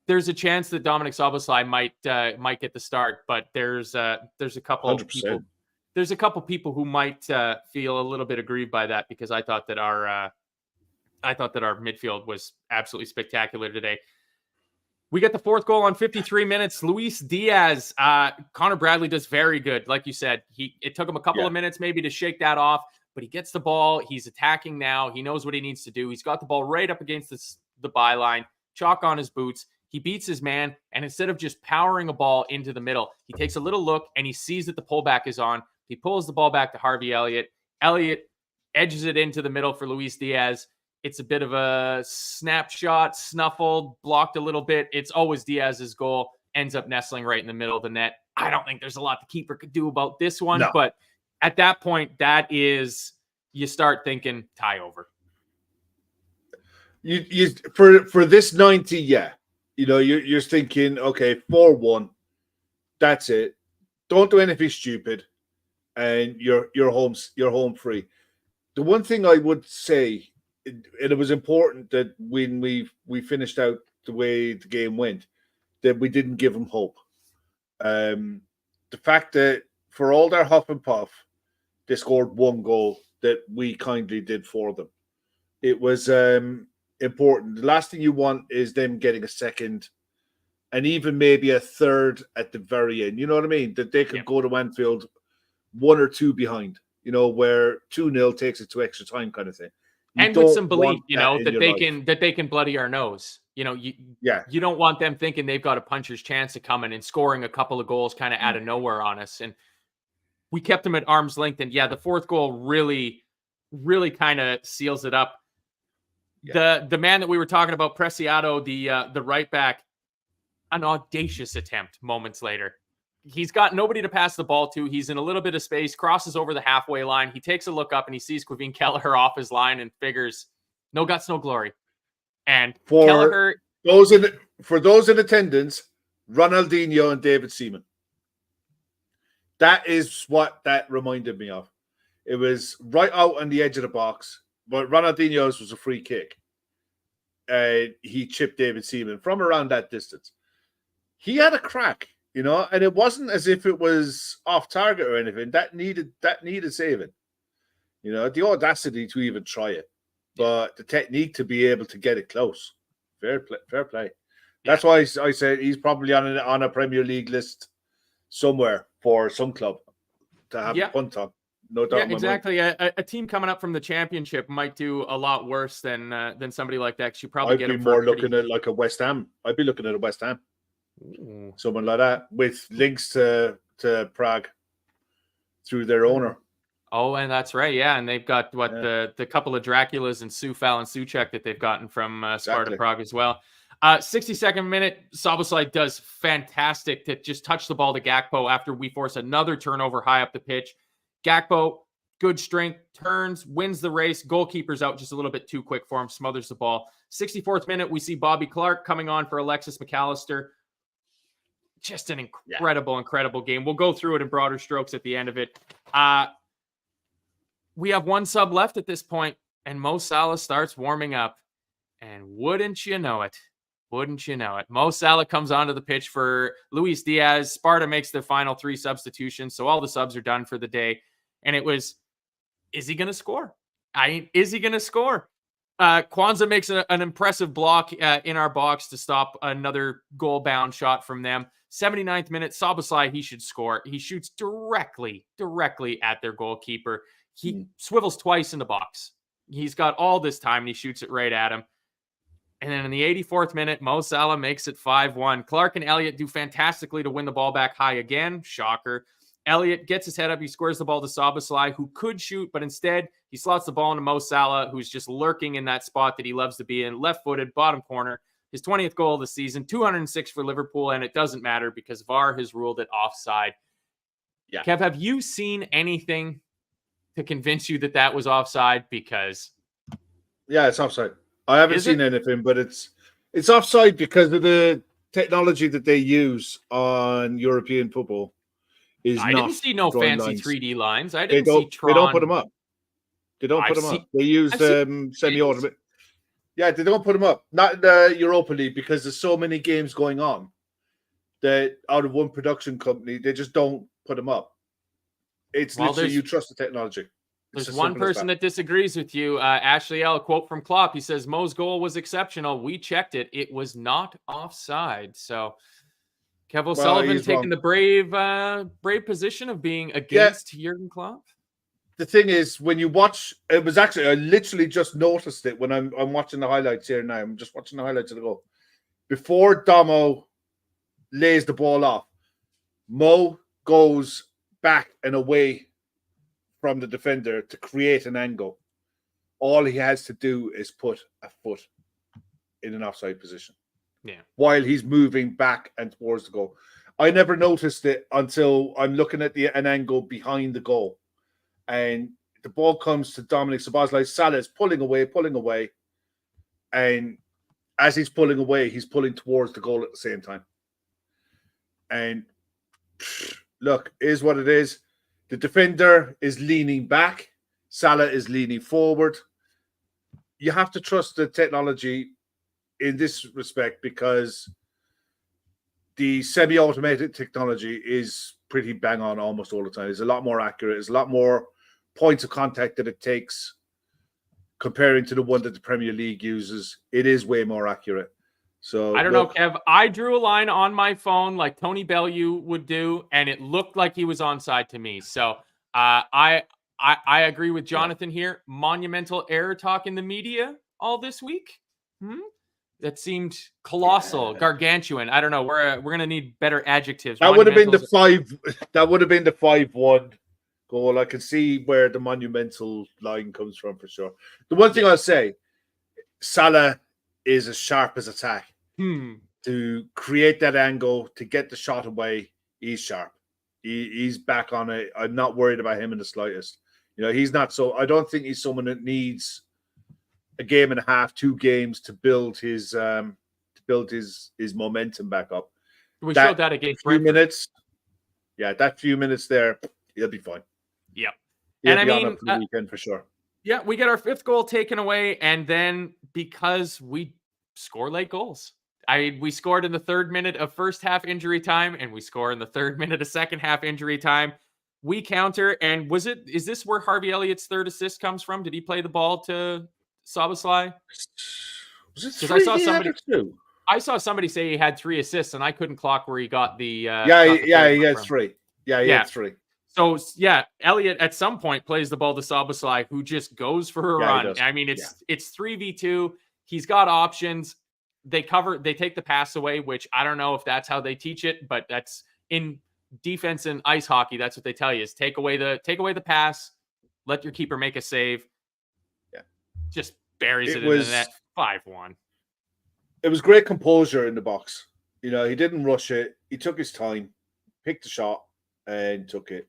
there's a chance that Dominic Szoboszlai might get the start, but there's a couple 100%. people. There's a couple people who might feel a little bit aggrieved by that, because I thought that our midfield was absolutely spectacular today. We get the fourth goal on 53 minutes. Luis Diaz, Connor Bradley does very good. Like you said, it took him a couple of minutes maybe to shake that off, but he gets the ball. He's attacking now. He knows what he needs to do. He's got the ball right up against the byline, chalk on his boots. He beats his man, and instead of just powering a ball into the middle, he takes a little look and he sees that the pullback is on. He pulls the ball back to Harvey Elliott. Elliott edges it into the middle for Luis Diaz. It's a bit of a snapshot, snuffled, blocked a little bit. It's always Diaz's goal. Ends up nestling right in the middle of the net. I don't think there's a lot the keeper could do about this one, but at that point, you start thinking tie over. You for this 90, yeah. You're thinking, okay, 4-1. That's it. Don't do anything stupid, and you're home free. The one thing I would say, and it was important that when we finished out the way the game went, that we didn't give them hope. The fact that for all their huff and puff, they scored one goal that we kindly did for them. It was important. The last thing you want is them getting a second and even maybe a third at the very end. You know what I mean? That they could go to Anfield 1 or 2 behind, where 2-0 takes it to extra time kind of thing. And with some belief, that they can bloody our nose. You don't want them thinking they've got a puncher's chance of coming and scoring a couple of goals kind of out of nowhere on us. And we kept them at arm's length. And the fourth goal really, really kind of seals it up. Yeah. The man that we were talking about, Preciado, the right back, an audacious attempt moments later. He's got nobody to pass the ball to. He's in a little bit of space, crosses over the halfway line. He takes a look up and he sees Kelleher off his line and figures, no guts, no glory. And Kelleher, those in attendance, Ronaldinho and David Seaman. That is what that reminded me of. It was right out on the edge of the box, but Ronaldinho's was a free kick. He chipped David Seaman from around that distance. He had a crack. And it wasn't as if it was off target or anything. That needed saving. The audacity to even try it, but the technique to be able to get it close. Fair play. That's why I said he's probably on a Premier League list somewhere for some club to have a punt on. No doubt. Yeah, exactly. A team coming up from the Championship might do a lot worse than somebody like that. 'Cause you probably I'd be more looking at like a West Ham. I'd be looking at a West Ham. Ooh. Someone like that with links to Prague through their owner. Oh, and that's right. Yeah. And they've got the couple of Draculas and Sufal and Suchek that they've gotten from Sparta Prague as well. 62nd minute, Szoboszlai does fantastic to just touch the ball to Gakpo after we force another turnover high up the pitch. Gakpo, good strength, turns, wins the race. Goalkeeper's out just a little bit too quick for him, smothers the ball. 64th minute, we see Bobby Clark coming on for Alexis McAllister. Just an incredible game. We'll go through it in broader strokes at the end of it. We have one sub left at this point, and Mo Salah starts warming up. And wouldn't you know it? Mo Salah comes onto the pitch for Luis Diaz. Sparta makes their final 3 substitutions, so all the subs are done for the day. And it was, is he going to score? Is he going to score? Kwanzaa makes an impressive block in our box to stop another goal-bound shot from them. 79th minute, Szoboszlai, he should score. He shoots directly at their goalkeeper. He swivels twice in the box. He's got all this time, and he shoots it right at him. And then in the 84th minute, Mo Salah makes it 5-1. Clark and Elliott do fantastically to win the ball back high again. Shocker. Elliott gets his head up. He squares the ball to Szoboszlai, who could shoot, but instead he slots the ball into Mo Salah, who's just lurking in that spot that he loves to be in, left-footed, bottom corner. His 20th goal of the season, 206 for Liverpool, and it doesn't matter because VAR has ruled it offside. Yeah. Kev, have you seen anything to convince you that was offside? Because it's offside. I haven't seen anything, but it's offside because of the technology that they use on European football. I didn't see no fancy lines. 3D lines. I didn't see Tron. They don't put them up. They use semi-automatic. Yeah, they don't put him up. Not in the Europa League because there's so many games going on that out of one production company, they just don't put him up. It's literally you trust the technology. There's one person that disagrees with you. Ashley L., quote from Klopp. He says, Mo's goal was exceptional. We checked it. It was not offside. So Kev O'Sullivan taking the brave position of being against Jurgen Klopp. The thing is, when you watch, it was actually, I literally just noticed it when I'm watching the highlights here now. I'm just watching the highlights of the goal. Before Damo lays the ball off, Mo goes back and away from the defender to create an angle. All he has to do is put a foot in an offside position. Yeah. While he's moving back and towards the goal. I never noticed it until I'm looking at an angle behind the goal. And the ball comes to Dominic Szoboszlai. Salah is pulling away. And as he's pulling away, he's pulling towards the goal at the same time. And look, is what it is. The defender is leaning back. Salah is leaning forward. You have to trust the technology in this respect because the semi-automated technology is pretty bang on almost all the time. It's a lot more accurate. It's a lot more points of contact that it takes comparing to the one that the Premier League uses. It is way more accurate. So I don't know, Kev. I drew a line on my phone like Tony Bellew would do, and it looked like he was onside to me. So I agree with Jonathan here. Monumental error talk in the media all this week. That seemed colossal, gargantuan. I don't know. We're gonna need better adjectives. That would have been the 5. That would have been the 5-1 goal. I can see where the monumental line comes from for sure. The one thing I'll say, Salah is as sharp as attack. To create that angle, to get the shot away, he's sharp. He's back on it. I'm not worried about him in the slightest. You know, he's not so. I don't think he's someone that needs a game and a half, 2 games to build his momentum back up. We showed that against few minutes. Yeah, that few minutes there, he'll be fine. Yep. He'll be on up for the weekend for sure. Yeah, we get our 5th goal taken away, and then because we score late goals. We scored in the 3rd minute of first half injury time, and we score in the 3rd minute of second half injury time. We counter, and is this where Harvey Elliott's 3rd assist comes from? Did he play the ball to Szoboszlai? Was it 3? I saw somebody say he had 3 assists, and I couldn't clock where he got the. He had 3. Yeah, he had 3. So, yeah, Elliott at some point plays the ball to Szoboszlai, who just goes for a run. I mean, it's 3v2. He's got options. They take the pass away, which I don't know if that's how they teach it, but that's in defense and ice hockey. That's what they tell you is take away the pass, let your keeper make a save. Yeah. Just buries it in the net. 5-1. It was great composure in the box. You know, he didn't rush it. He took his time, picked the shot, and took it.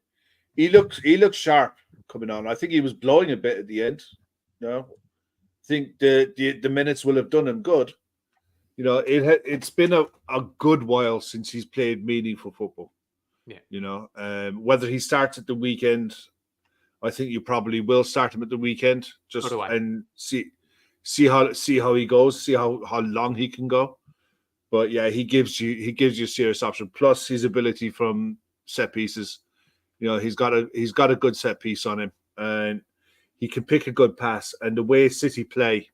He looked sharp coming on. I think he was blowing a bit at the end. You know, I think the minutes will have done him good. You know, it's been a good while since he's played meaningful football. Yeah. You know, whether he starts at the weekend, I think you probably will start him at the weekend and see how he goes, see how long he can go. But yeah, he gives you a serious option. Plus his ability from set pieces. You know, he's got a good set piece on him, and he can pick a good pass. And the way City play,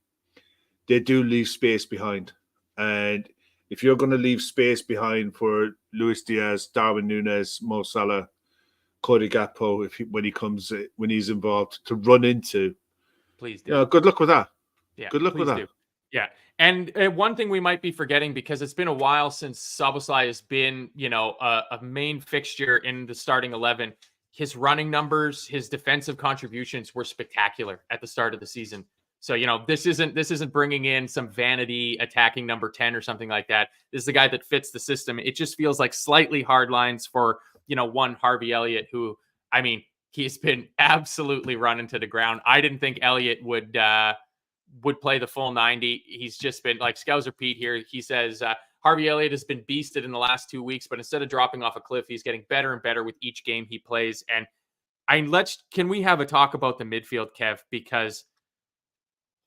they do leave space behind. And if you're going to leave space behind for Luis Diaz, Darwin Nunez, Mo Salah, Cody Gakpo, when he's involved, to run into, please do. You know, good luck with that. Yeah, good luck with that. Yeah. And one thing we might be forgetting, because it's been a while since Szoboszlai has been, you know, a main fixture in the starting 11. His running numbers, his defensive contributions were spectacular at the start of the season. So, you know, this isn't bringing in some vanity attacking number 10 or something like that. This is the guy that fits the system. It just feels like slightly hard lines for, you know, one Harvey Elliott, who, I mean, he's been absolutely run into the ground. I didn't think Elliott would play the full 90. He's just been like Scouser Pete here. He says Harvey Elliott has been beasted in the last 2 weeks, but instead of dropping off a cliff, he's getting better and better with each game he plays. And can we have a talk about the midfield, Kev? Because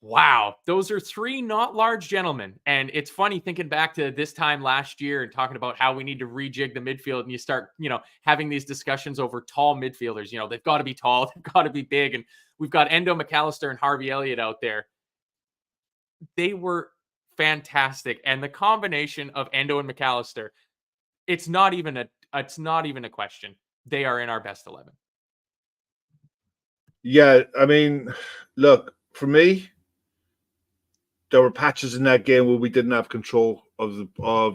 Wow, those are three not large gentlemen. And it's funny thinking back to this time last year and talking about how we need to rejig the midfield. And you start, having these discussions over tall midfielders. They've got to be tall, they've got to be big. And we've got Endo McAllister and Harvey Elliott out there. They were fantastic. And the combination of Endo and McAllister, it's not even a question. They are in our best 11. Yeah, I mean, look, for me, there were patches in that game where we didn't have control of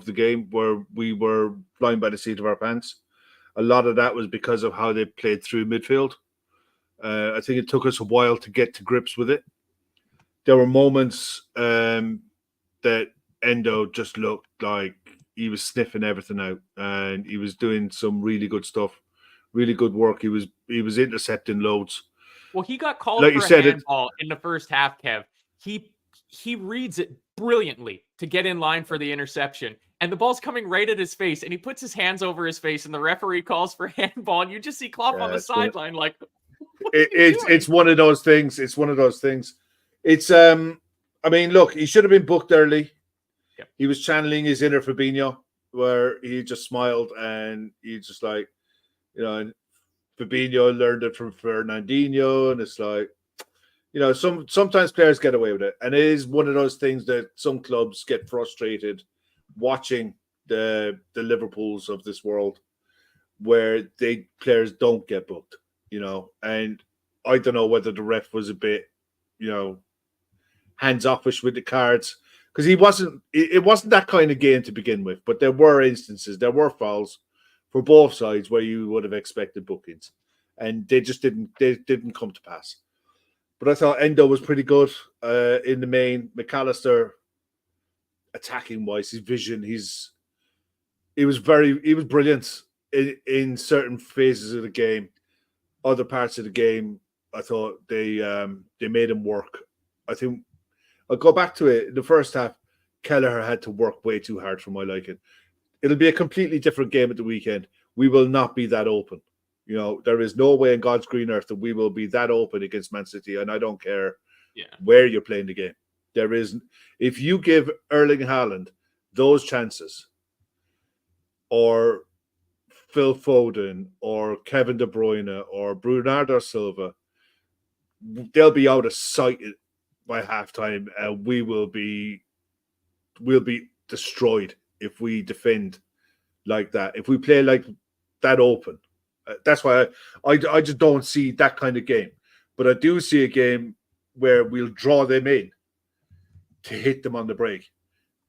the game, where we were flying by the seat of our pants. A lot of that was because of how they played through midfield. I think it took us a while to get to grips with it. There were moments that Endo just looked like he was sniffing everything out, and he was doing some really good stuff, really good work. He was intercepting loads. Well, he got called Like for you a said, handball in the first half, Kev. He reads it brilliantly to get in line for the interception. And the ball's coming right at his face, and he puts his hands over his face, and the referee calls for handball, and you just see Klopp on the sideline like, it's one of those things. It's one of those things. It's I mean, look, he should have been booked early. Yep. He was channeling his inner Fabinho, where he just smiled and he just like, and Fabinho learned it from Fernandinho, and it's like, sometimes players get away with it, and it is one of those things that some clubs get frustrated watching the Liverpools of this world, where players don't get booked, and I don't know whether the ref was a bit, hands-offish with the cards, because it wasn't that kind of game to begin with, but there were instances, there were fouls for both sides where you would have expected bookings, and they didn't come to pass. But I thought Endo was pretty good in the main. McAllister, attacking wise, his vision, he was brilliant in certain phases of the game. Other parts of the game, I thought they made him work. I think I'll go back to it. In the first half, Kelleher had to work way too hard for my liking. It'll be a completely different game at the weekend. We will not be that open. There is no way in God's green earth that we will be that open against Man City, and I don't care where you're playing the game. There is, if you give Erling Haaland those chances, or Phil Foden, or Kevin De Bruyne, or Bernardo Silva, they'll be out of sight by halftime, and we'll be destroyed if we defend like that. If we play like that open. That's why I just don't see that kind of game. But I do see a game where we'll draw them in to hit them on the break.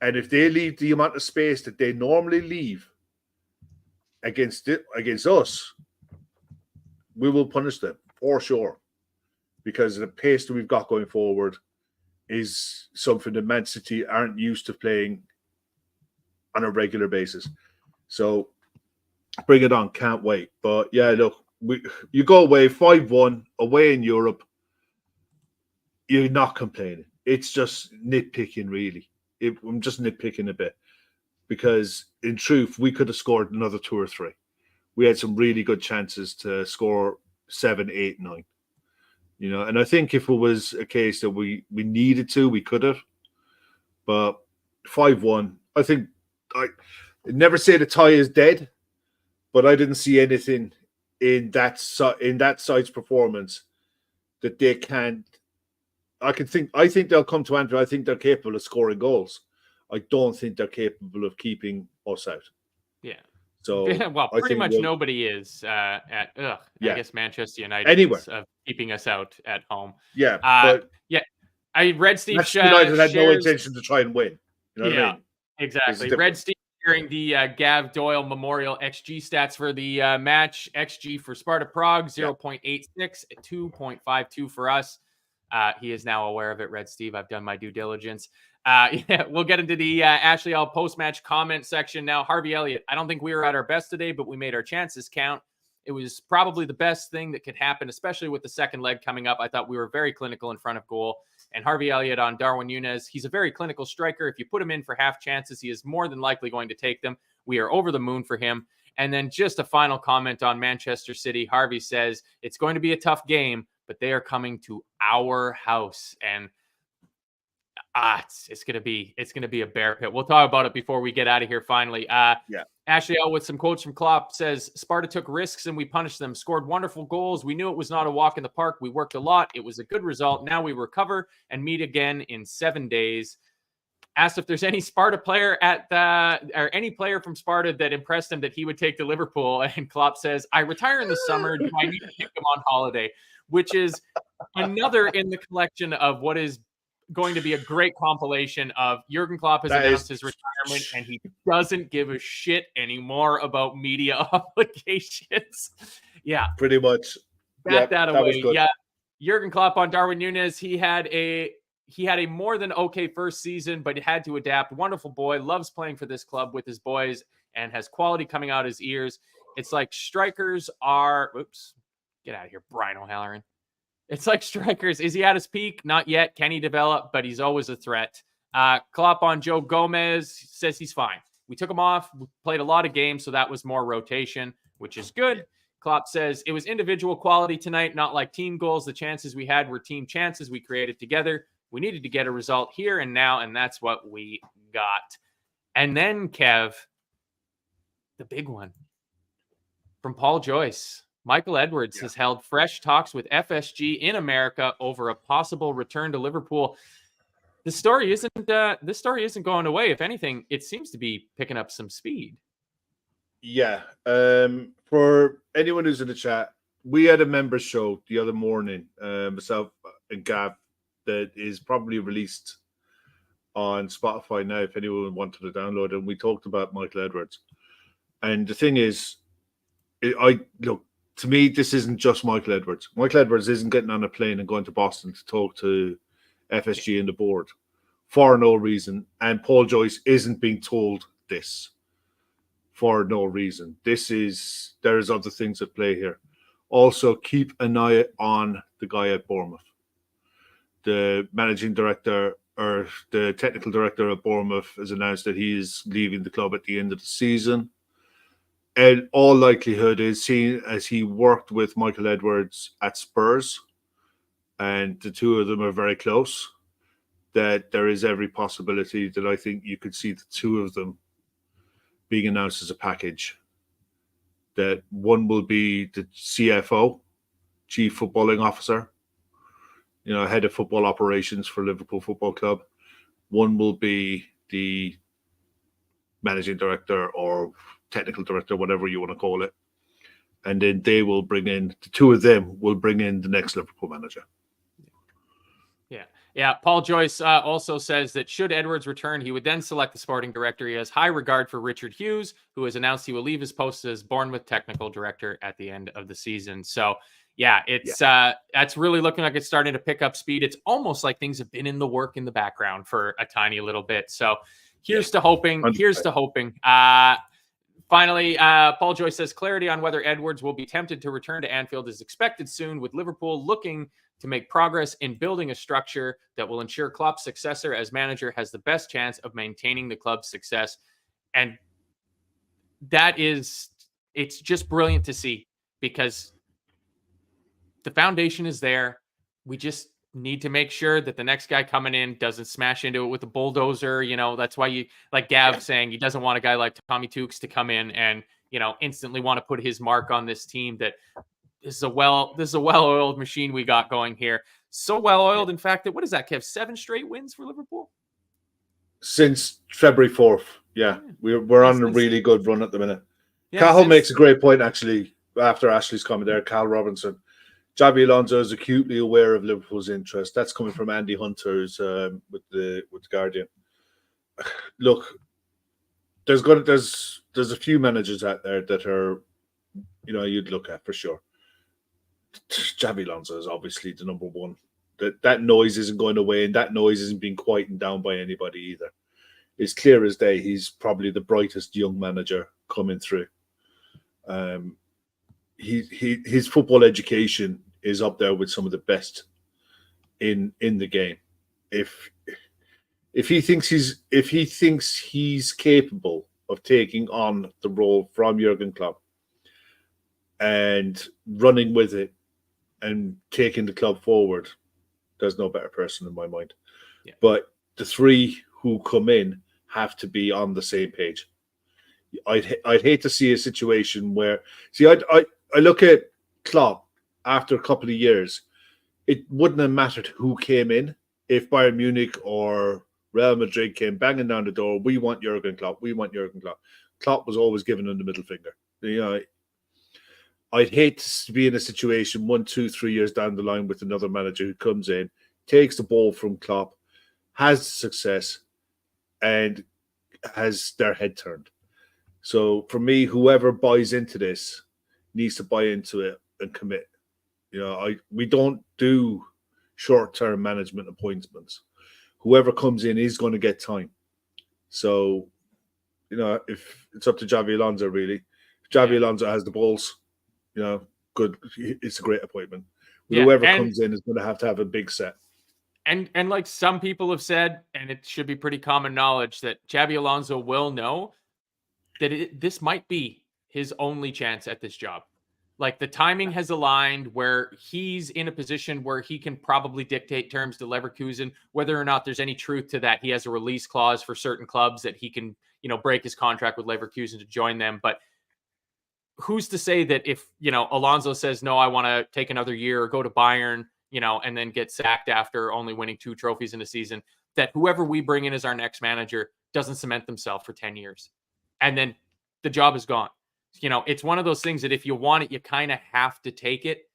And if they leave the amount of space that they normally leave against us, we will punish them for sure. Because the pace that we've got going forward is something that Man City aren't used to playing on a regular basis. So bring it on. Can't wait. But yeah, look, you go away 5-1 away in Europe. You're not complaining. It's just nitpicking, really. I'm just nitpicking a bit, because in truth, we could have scored another 2 or 3. We had some really good chances to score 7, 8, 9. And I think if it was a case that we needed to, we could have. But 5-1, I think I never say the tie is dead. But I didn't see anything in that side's performance that they can't. I think they'll come to Anfield. I think they're capable of scoring goals. I don't think they're capable of keeping us out. Yeah. So well, pretty much nobody is I guess Manchester United anywhere is keeping us out at home. Yeah, but I read Steve. United had no intention to try and win. You know what I mean? Exactly. Red Steve sharing the Gav Doyle Memorial XG stats for the match. XG for Sparta Prague 0.86, 2.52 for us. He is now aware of it, Red Steve. I've done my due diligence. We'll get into the Ashley All post-match comment section now. Harvey Elliott, I don't think we were at our best today, but we made our chances count. It was probably the best thing that could happen, especially with the second leg coming up. I thought we were very clinical in front of goal. And Harvey Elliott on Darwin Nunez, he's a very clinical striker. If you put him in for half chances, he is more than likely going to take them. We are over the moon for him. And then just a final comment on Manchester City. Harvey says, it's going to be a tough game, but they are coming to our house. And It's gonna be a bear pit. We'll talk about it before we get out of here. Finally, Ashley L with some quotes from Klopp says Sparta took risks and we punished them. Scored wonderful goals. We knew it was not a walk in the park. We worked a lot. It was a good result. Now we recover and meet again in 7 days. Asked if there's any Sparta player or any player from Sparta that impressed him that he would take to Liverpool, and Klopp says, "I retire in the summer. Do I need to pick him on holiday?" Which is another in the collection of what is going to be a great compilation of Jurgen Klopp has announced his retirement and he doesn't give a shit anymore about media obligations. Yeah. Pretty much. Back that away. Yeah. Jurgen Klopp on Darwin Nunez. He had a more than okay first season, but he had to adapt. Wonderful boy, loves playing for this club with his boys and has quality coming out his ears. It's like strikers are, get out of here, Brian O'Halloran. It's like strikers. Is he at his peak? Not yet. Can he develop? But he's always a threat. Klopp on Joe Gomez says he's fine. We took him off. We played a lot of games, so that was more rotation, which is good. Klopp says it was individual quality tonight, not like team goals. The chances we had were team chances we created together. We needed to get a result here and now, and that's what we got. And then, Kev, the big one from Paul Joyce. Michael Edwards has held fresh talks with FSG in America over a possible return to Liverpool. This story isn't going away. If anything, it seems to be picking up some speed. Yeah. For anyone who's in the chat, we had a members show the other morning, myself and Gav, that is probably released on Spotify now if anyone wanted to download it. And we talked about Michael Edwards. And the thing is, to me, this isn't just Michael Edwards. Michael Edwards isn't getting on a plane and going to Boston to talk to FSG and the board for no reason. And Paul Joyce isn't being told this for no reason. There's other things at play here. Also, keep an eye on the guy at Bournemouth. The managing director or the technical director of Bournemouth has announced that he is leaving the club at the end of the season. And all likelihood is, seen as he worked with Michael Edwards at Spurs, and the two of them are very close, that there is every possibility that I think you could see the two of them being announced as a package. That one will be the CFO, Chief Footballing Officer, head of football operations for Liverpool Football Club. One will be the managing director or technical director, whatever you want to call it. And then they will bring in, the two of them will bring in the next Liverpool manager. Yeah. Paul Joyce also says that should Edwards return, he would then select the sporting director. He has high regard for Richard Hughes, who has announced he will leave his post as Bournemouth technical director at the end of the season. So, that's really looking like it's starting to pick up speed. It's almost like things have been in the work in the background for a tiny little bit. So here's to hoping. 100%. Here's to hoping. Finally, Paul Joyce says clarity on whether Edwards will be tempted to return to Anfield is expected soon, with Liverpool looking to make progress in building a structure that will ensure Klopp's successor as manager has the best chance of maintaining the club's success. And it's just brilliant to see, because the foundation is there. We just need to make sure that the next guy coming in doesn't smash into it with a bulldozer. That's why you, like Gav saying, he doesn't want a guy like Tommy Tukes to come in and, instantly want to put his mark on this team. This is a well-oiled machine we got going here. So well-oiled, in fact, that what is that, Kev? 7 straight wins for Liverpool? Since February 4th. Yeah. We're on a really good run at the minute. Cahill makes a great point, actually, after Ashley's comment there, Cal Robinson. Xabi Alonso is acutely aware of Liverpool's interest. That's coming from Andy Hunter's with the Guardian. Look, there's a few managers out there that are, you'd look at for sure. Xabi Alonso is obviously the number one. That noise isn't going away, and that noise isn't being quietened down by anybody either. It's clear as day. He's probably the brightest young manager coming through. His football education is up there with some of the best in the game. If he thinks he's capable of taking on the role from Jurgen Klopp and running with it and taking the club forward, there's no better person in my mind. Yeah. But the three who come in have to be on the same page. I'd hate to see a situation where I look at Klopp after a couple of years. It wouldn't have mattered who came in if Bayern Munich or Real Madrid came banging down the door. We want Jurgen Klopp. We want Jurgen Klopp. Klopp was always giving him the middle finger. You know, I'd hate to be in a situation 1, 2, 3 years down the line with another manager who comes in, takes the ball from Klopp, has success, and has their head turned. So for me, whoever buys into this needs to buy into it and commit. You know, we don't do short-term management appointments. Whoever comes in is going to get time. So, you know, if it's up to Xabi Alonso, really. If Xabi Alonso has the balls, you know, good. It's a great appointment. Whoever comes in is going to have a big set. And like some people have said, and it should be pretty common knowledge, that Xabi Alonso will know that this might be his only chance at this job. Like the timing has aligned where he's in a position where he can probably dictate terms to Leverkusen. Whether or not there's any truth to that, he has a release clause for certain clubs that he can, you know, break his contract with Leverkusen to join them. But who's to say that if, you know, Alonso says, no, I want to take another year or go to Bayern, you know, and then get sacked after only winning 2 trophies in a season, that whoever we bring in as our next manager doesn't cement themselves for 10 years. And then the job is gone. You know, it's one of those things that if you want it, you kind of have to take it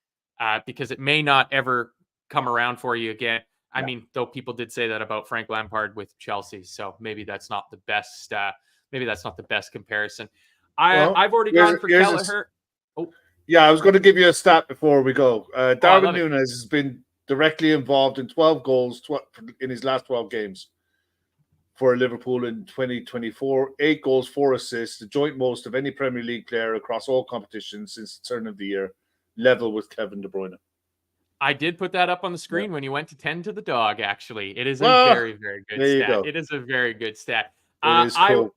because it may not ever come around for you again. I mean, though people did say that about Frank Lampard with Chelsea, so maybe that's not the best. Maybe that's not the best comparison. I've already gone for Kelleher. Yeah, I was going to give you a stat before we go. Darwin Nunez has been directly involved in 12 goals in his last 12 games for Liverpool in 2024. 8 goals, 4 assists, the joint most of any Premier League player across all competitions since the turn of the year, level with Kevin De Bruyne. I did put that up on the screen when you went to 10 to the dog, actually. It is a very, very good stat. It is a very good stat. It is cool.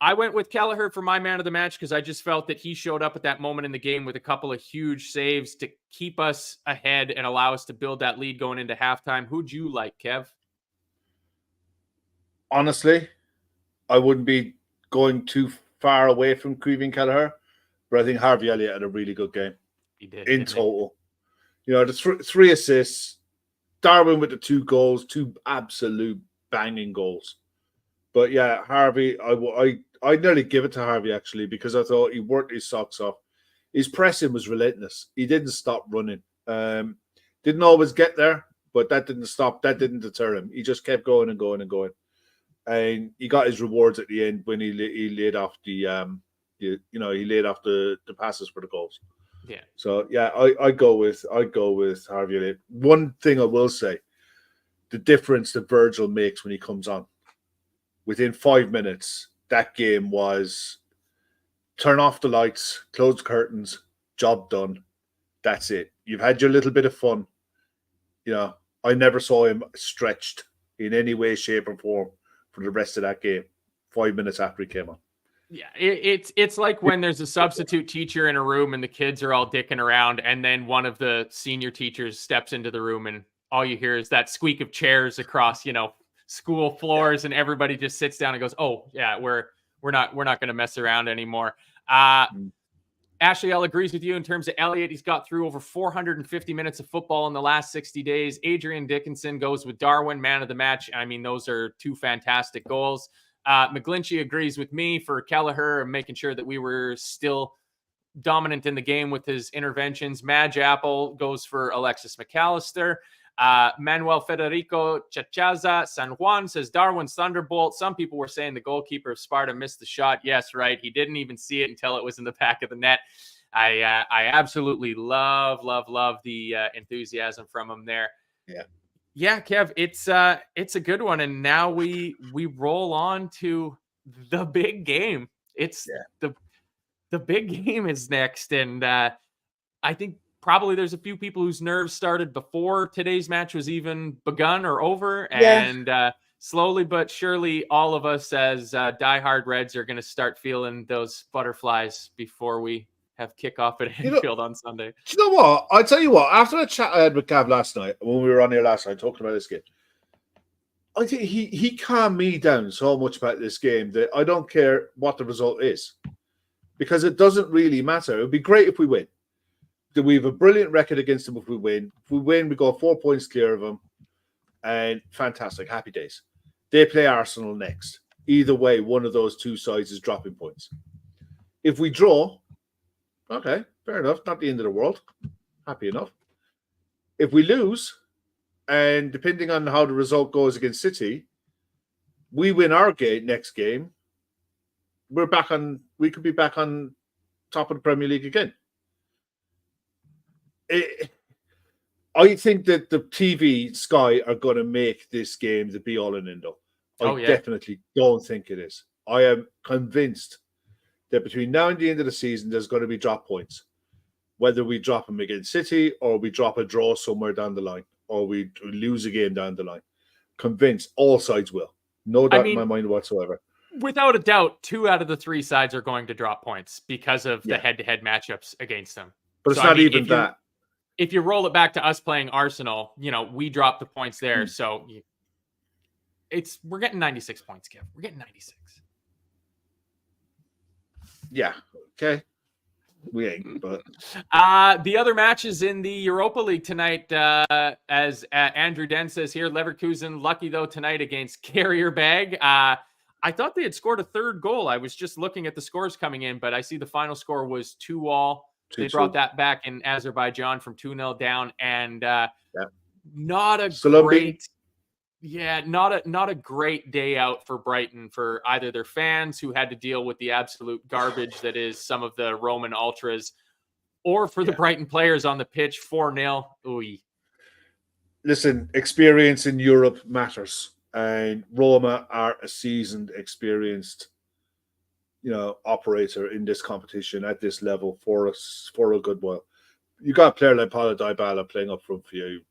I went with Kelleher for my man of the match because I just felt that he showed up at that moment in the game with a couple of huge saves to keep us ahead and allow us to build that lead going into halftime. Who'd you like, Kev? Honestly, I wouldn't be going too far away from Kevin Kelleher, but I think Harvey Elliott had a really good game. He did. In total. You know, the 3 assists, Darwin with the 2 goals, 2 absolute banging goals. But yeah, Harvey, I nearly give it to Harvey actually because I thought he worked his socks off. His pressing was relentless. He didn't stop running. Didn't always get there, but that didn't stop. That didn't deter him. He just kept going and going and going. And he got his rewards at the end when he laid off the passes for the goals. Yeah. So yeah, I'd go with Harvey Elliott. One thing I will say, the difference that Virgil makes when he comes on. Within 5 minutes, that game was turn off the lights, close the curtains, job done. That's it. You've had your little bit of fun. You know, I never saw him stretched in any way, shape, or form for the rest of that game. 5 minutes after he came on. Yeah, it's like when there's a substitute teacher in a room and the kids are all dicking around, and then one of the senior teachers steps into the room, and all you hear is that squeak of chairs across, you know, school floors, and everybody just sits down and goes, "Oh yeah, we're not going to mess around anymore." Ashley L agrees with you in terms of Elliott. He's got through over 450 minutes of football in the last 60 days. Adrian Dickinson goes with Darwin, man of the match. I mean, those are 2 fantastic goals. McGlinchey agrees with me for Kelleher and making sure that we were still dominant in the game with his interventions. Madge Apple goes for Alexis McAllister. Manuel Federico Chachaza San Juan says Darwin's Thunderbolt. Some people were saying the goalkeeper of Sparta missed the shot. Yes, right. He didn't even see it until it was in the back of the net. I absolutely love the enthusiasm from him there. Yeah, Kev, it's a good one. And now we roll on to the big game. It's the big game is next. And I think probably there's a few people whose nerves started before today's match was even begun or over. And slowly but surely, all of us as diehard Reds are going to start feeling those butterflies before we have kickoff at Anfield on Sunday. Do you know what? I'll tell you what, after the chat I had with Gav last night, when we were on here last night talking about this game, I think he calmed me down so much about this game that I don't care what the result is, because it doesn't really matter. It would be great if we win. We have a brilliant record against them if we win. If we win, we go 4 points clear of them, and fantastic, happy days. They play Arsenal next. Either way, one of those two sides is dropping points. If we draw, okay, fair enough, not the end of the world. Happy enough. If we lose, and depending on how the result goes against City, we win our next game, we could be back on top of the Premier League again. I think that the TV Sky are going to make this game the be all and end all. I definitely don't think it is. I am convinced that between now and the end of the season, there's going to be drop points. Whether we drop them against City or we drop a draw somewhere down the line or we lose a game down the line. Convinced all sides will. No doubt in my mind whatsoever. Without a doubt, 2 out of the 3 sides are going to drop points because of the head-to-head matchups against them. But it's not even that. If you roll it back to us playing Arsenal, we dropped the points there. So we're getting 96 points, Kev. We're getting 96. Yeah. Okay. We ain't, but the other matches in the Europa League tonight, as Andrew Den says here, Leverkusen lucky though tonight against Carrier Bag. I thought they had scored a third goal. I was just looking at the scores coming in, but I see the final score was 2-2. They brought that back in Azerbaijan from 2-0 down, and not a great day out for Brighton, for either their fans who had to deal with the absolute garbage that is some of the Roman ultras, or for the Brighton players on the pitch. 4-0. Ooh. Listen, experience in Europe matters, and Roma are a seasoned, experienced, operator in this competition at this level for a good while. You got a player like Paulo Dybala playing up front for you.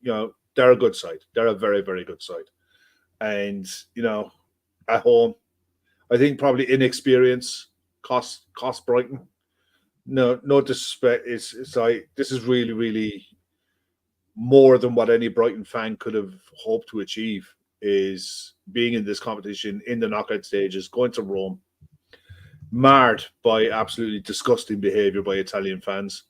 They're a good side. They're a very, very good side. And, at home, I think probably inexperience cost Brighton. No disrespect. It's like, this is really, really more than what any Brighton fan could have hoped to achieve, is being in this competition in the knockout stages, going to Rome, marred by absolutely disgusting behavior by Italian fans,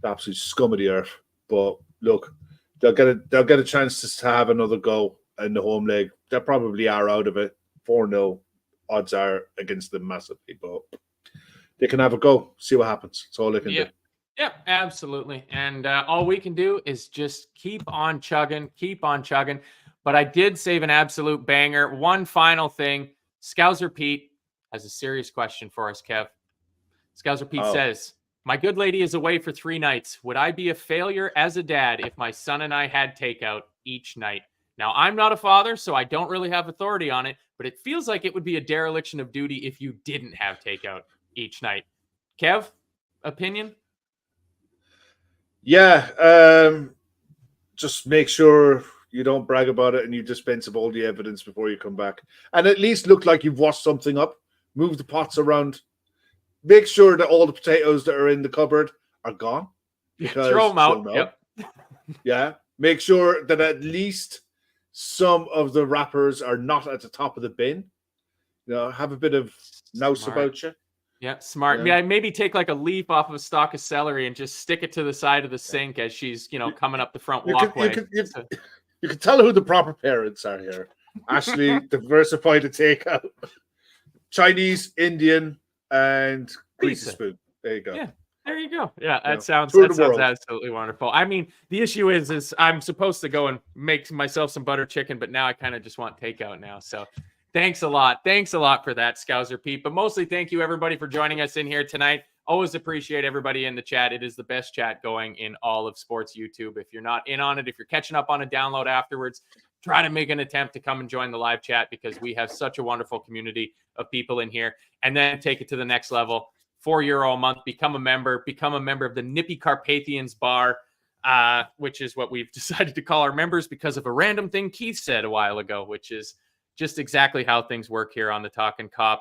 the absolute scum of the earth. But look, they'll get a chance to have another go in the home leg. They probably are out of it. 4-0 odds are against them massively, but they can have a go, see what happens. That's all they can do. Yeah, absolutely. And all we can do is just keep on chugging. But I did save an absolute banger. One final thing. Scouser Pete has a serious question for us, Kev. Scouser Pete says, my good lady is away for 3 nights. Would I be a failure as a dad if my son and I had takeout each night? Now, I'm not a father, so I don't really have authority on it, but it feels like it would be a dereliction of duty if you didn't have takeout each night. Kev, opinion? Yeah, just make sure you don't brag about it and you dispense of all the evidence before you come back. And at least look like you've washed something up, move the pots around. Make sure that all the potatoes that are in the cupboard are gone. Throw them out. Yep. Yeah. Make sure that at least some of the wrappers are not at the top of the bin. Have a bit of nous about you. Yeah, smart. Yeah, maybe take like a leaf off of a stalk of celery and just stick it to the side of the sink as she's, coming up the front walkway. You can tell who the proper parents are here. Ashley, diversify the takeout. Chinese, Indian, and greasy spoon. There you go. Yeah, there you go. Yeah, that sounds absolutely wonderful. I mean, the issue is I'm supposed to go and make myself some butter chicken, but now I kind of just want takeout now. So thanks a lot. Thanks a lot for that, Scouser Pete. But mostly thank you, everybody, for joining us in here tonight. Always appreciate everybody in the chat. It is the best chat going in all of sports YouTube. If you're not in on it, if you're catching up on a download afterwards, try to make an attempt to come and join the live chat, because we have such a wonderful community of people in here. And then take it to the next level. €4 a month. Become a member of the Nippy Carpathians Bar, which is what we've decided to call our members because of a random thing Keith said a while ago, which is just exactly how things work here on the Talkin Kop.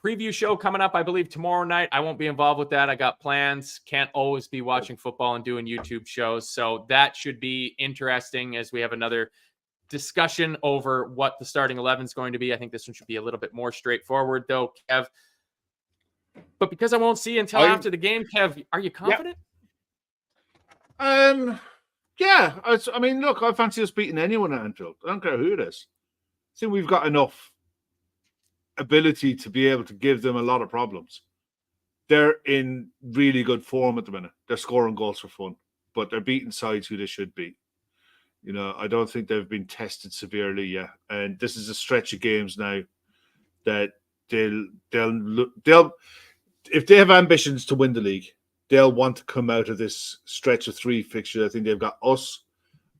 Preview show coming up, I believe, tomorrow night. I won't be involved with that. I got plans. Can't always be watching football and doing YouTube shows. So that should be interesting, as we have another discussion over what the starting 11 is going to be. I think this one should be a little bit more straightforward, though, Kev. But because I won't see you until after the game, Kev, are you confident? Yeah. I mean, look, I fancy us beating anyone at Anfield. I don't care who it is. I think we've got enough ability to be able to give them a lot of problems. They're in really good form at the minute. They're scoring goals for fun, but they're beating sides who they should beat. You know, I don't think they've been tested severely yet, and this is a stretch of games now that they'll if they have ambitions to win the league, they'll want to come out of this stretch of 3 fixtures. I think they've got us,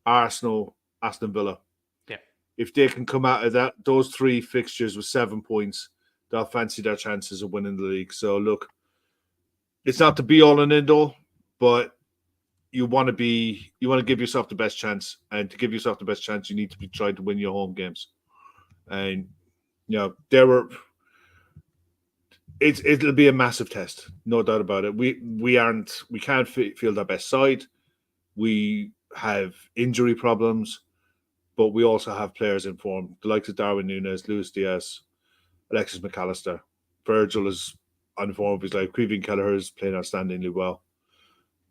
Arsenal, Aston Villa. Yeah. If they can come out of those 3 fixtures with 7 points, they'll fancy their chances of winning the league. So look, it's not the be all and end all, but you want to give yourself the best chance, and to give yourself the best chance, you need to be trying to win your home games. And it'll be a massive test, no doubt about it. We can't field our best side. We have injury problems, but we also have players in form. The likes of Darwin Nunez, Luis Diaz, Alexis McAllister. Virgil is on form of his life. Kelleher is playing outstandingly well.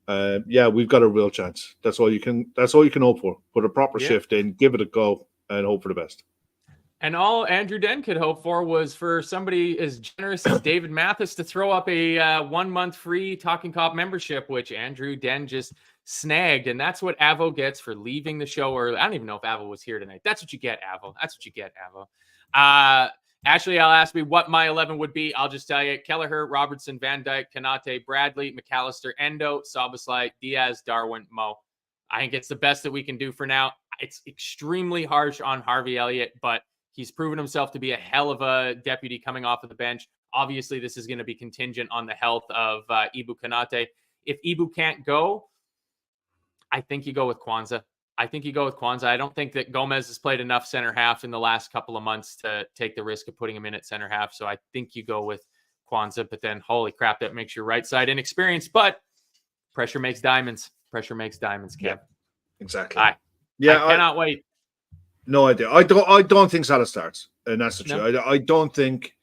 We've got a real chance. That's all you can hope for. Put a proper shift in, give it a go, and hope for the best. And all Andrew Den could hope for was for somebody as generous as David Mathis to throw up a 1 month free Talkin Kop membership, which Andrew Den just snagged. And that's what Avo gets for leaving the show early. I don't even know if Avo was here tonight. That's what you get, Avo. That's what you get, Avo. Ashley, I'll ask me what my 11 would be. I'll just tell you: Kelleher, Robertson, Van Dijk, Kanate, Bradley, McAllister, Endo, Szoboszlai, Diaz, Darwin, Mo. I think it's the best that we can do for now. It's extremely harsh on Harvey Elliott, but he's proven himself to be a hell of a deputy coming off of the bench. Obviously, this is going to be contingent on the health of Ibu Kanate. If Ibu can't go, I think you go with Kwanzaa. I don't think that Gomez has played enough center half in the last couple of months to take the risk of putting him in at center half. So I think you go with Kwanzaa, but then holy crap, that makes your right side inexperienced. But pressure makes diamonds. Kev. Yeah, exactly. I cannot wait. No idea. I don't think Salah starts, and that's the truth. No. I don't think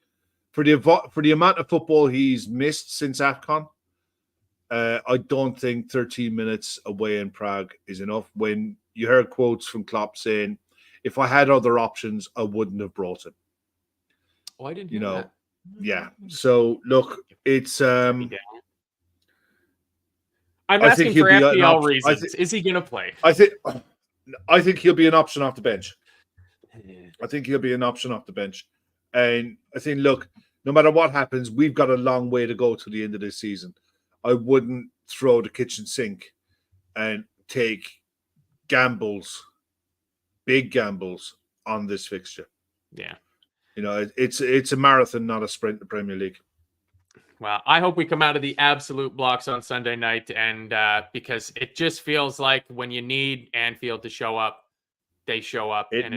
for the amount of football he's missed since AFCON, I don't think 13 minutes away in Prague is enough. When you heard quotes from Klopp saying, "If I had other options, I wouldn't have brought him." Oh, I didn't hear that. Yeah. So look, it's I'm asking for FPL reasons. Is he going to play? I think he'll be an option off the bench. And I think, look, no matter what happens, we've got a long way to go to the end of this season. I wouldn't throw the kitchen sink and take big gambles on this fixture. Yeah. You know, it's a marathon, not a sprint, the Premier League. Well, I hope we come out of the absolute blocks on Sunday night, and because it just feels like when you need Anfield to show up, they show up. It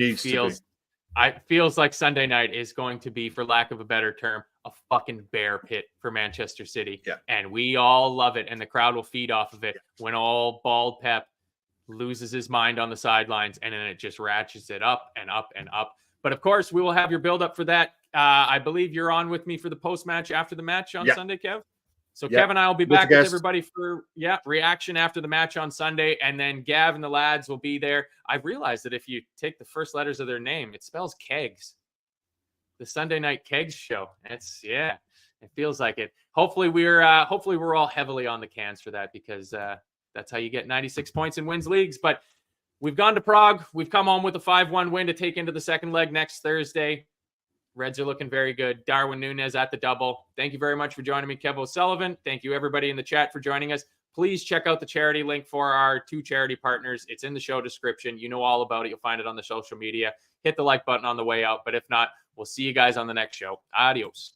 feels like Sunday night is going to be, for lack of a better term, a fucking bear pit for Manchester City. Yeah. And we all love it, and the crowd will feed off of it when all bald Pep loses his mind on the sidelines, and then it just ratchets it up and up and up. But of course, we will have your build up for that. I believe you're on with me for the post-match after the match on Sunday, Kev. So Kev and I will be back with everybody for reaction after the match on Sunday, and then Gav and the lads will be there. I've realized that if you take the first letters of their name, it spells Kegs. The Sunday Night Kegs show. It feels like it. Hopefully we're all heavily on the cans for that, because that's how you get 96 points and wins leagues. But we've gone to Prague. We've come home with a 5-1 win to take into the second leg next Thursday. Reds are looking very good. Darwin Nunez at the double. Thank you very much for joining me, Kev O'Sullivan. Thank you, everybody in the chat, for joining us. Please check out the charity link for our 2 charity partners. It's in the show description. You know all about it. You'll find it on the social media. Hit the like button on the way out. But if not, we'll see you guys on the next show. Adios.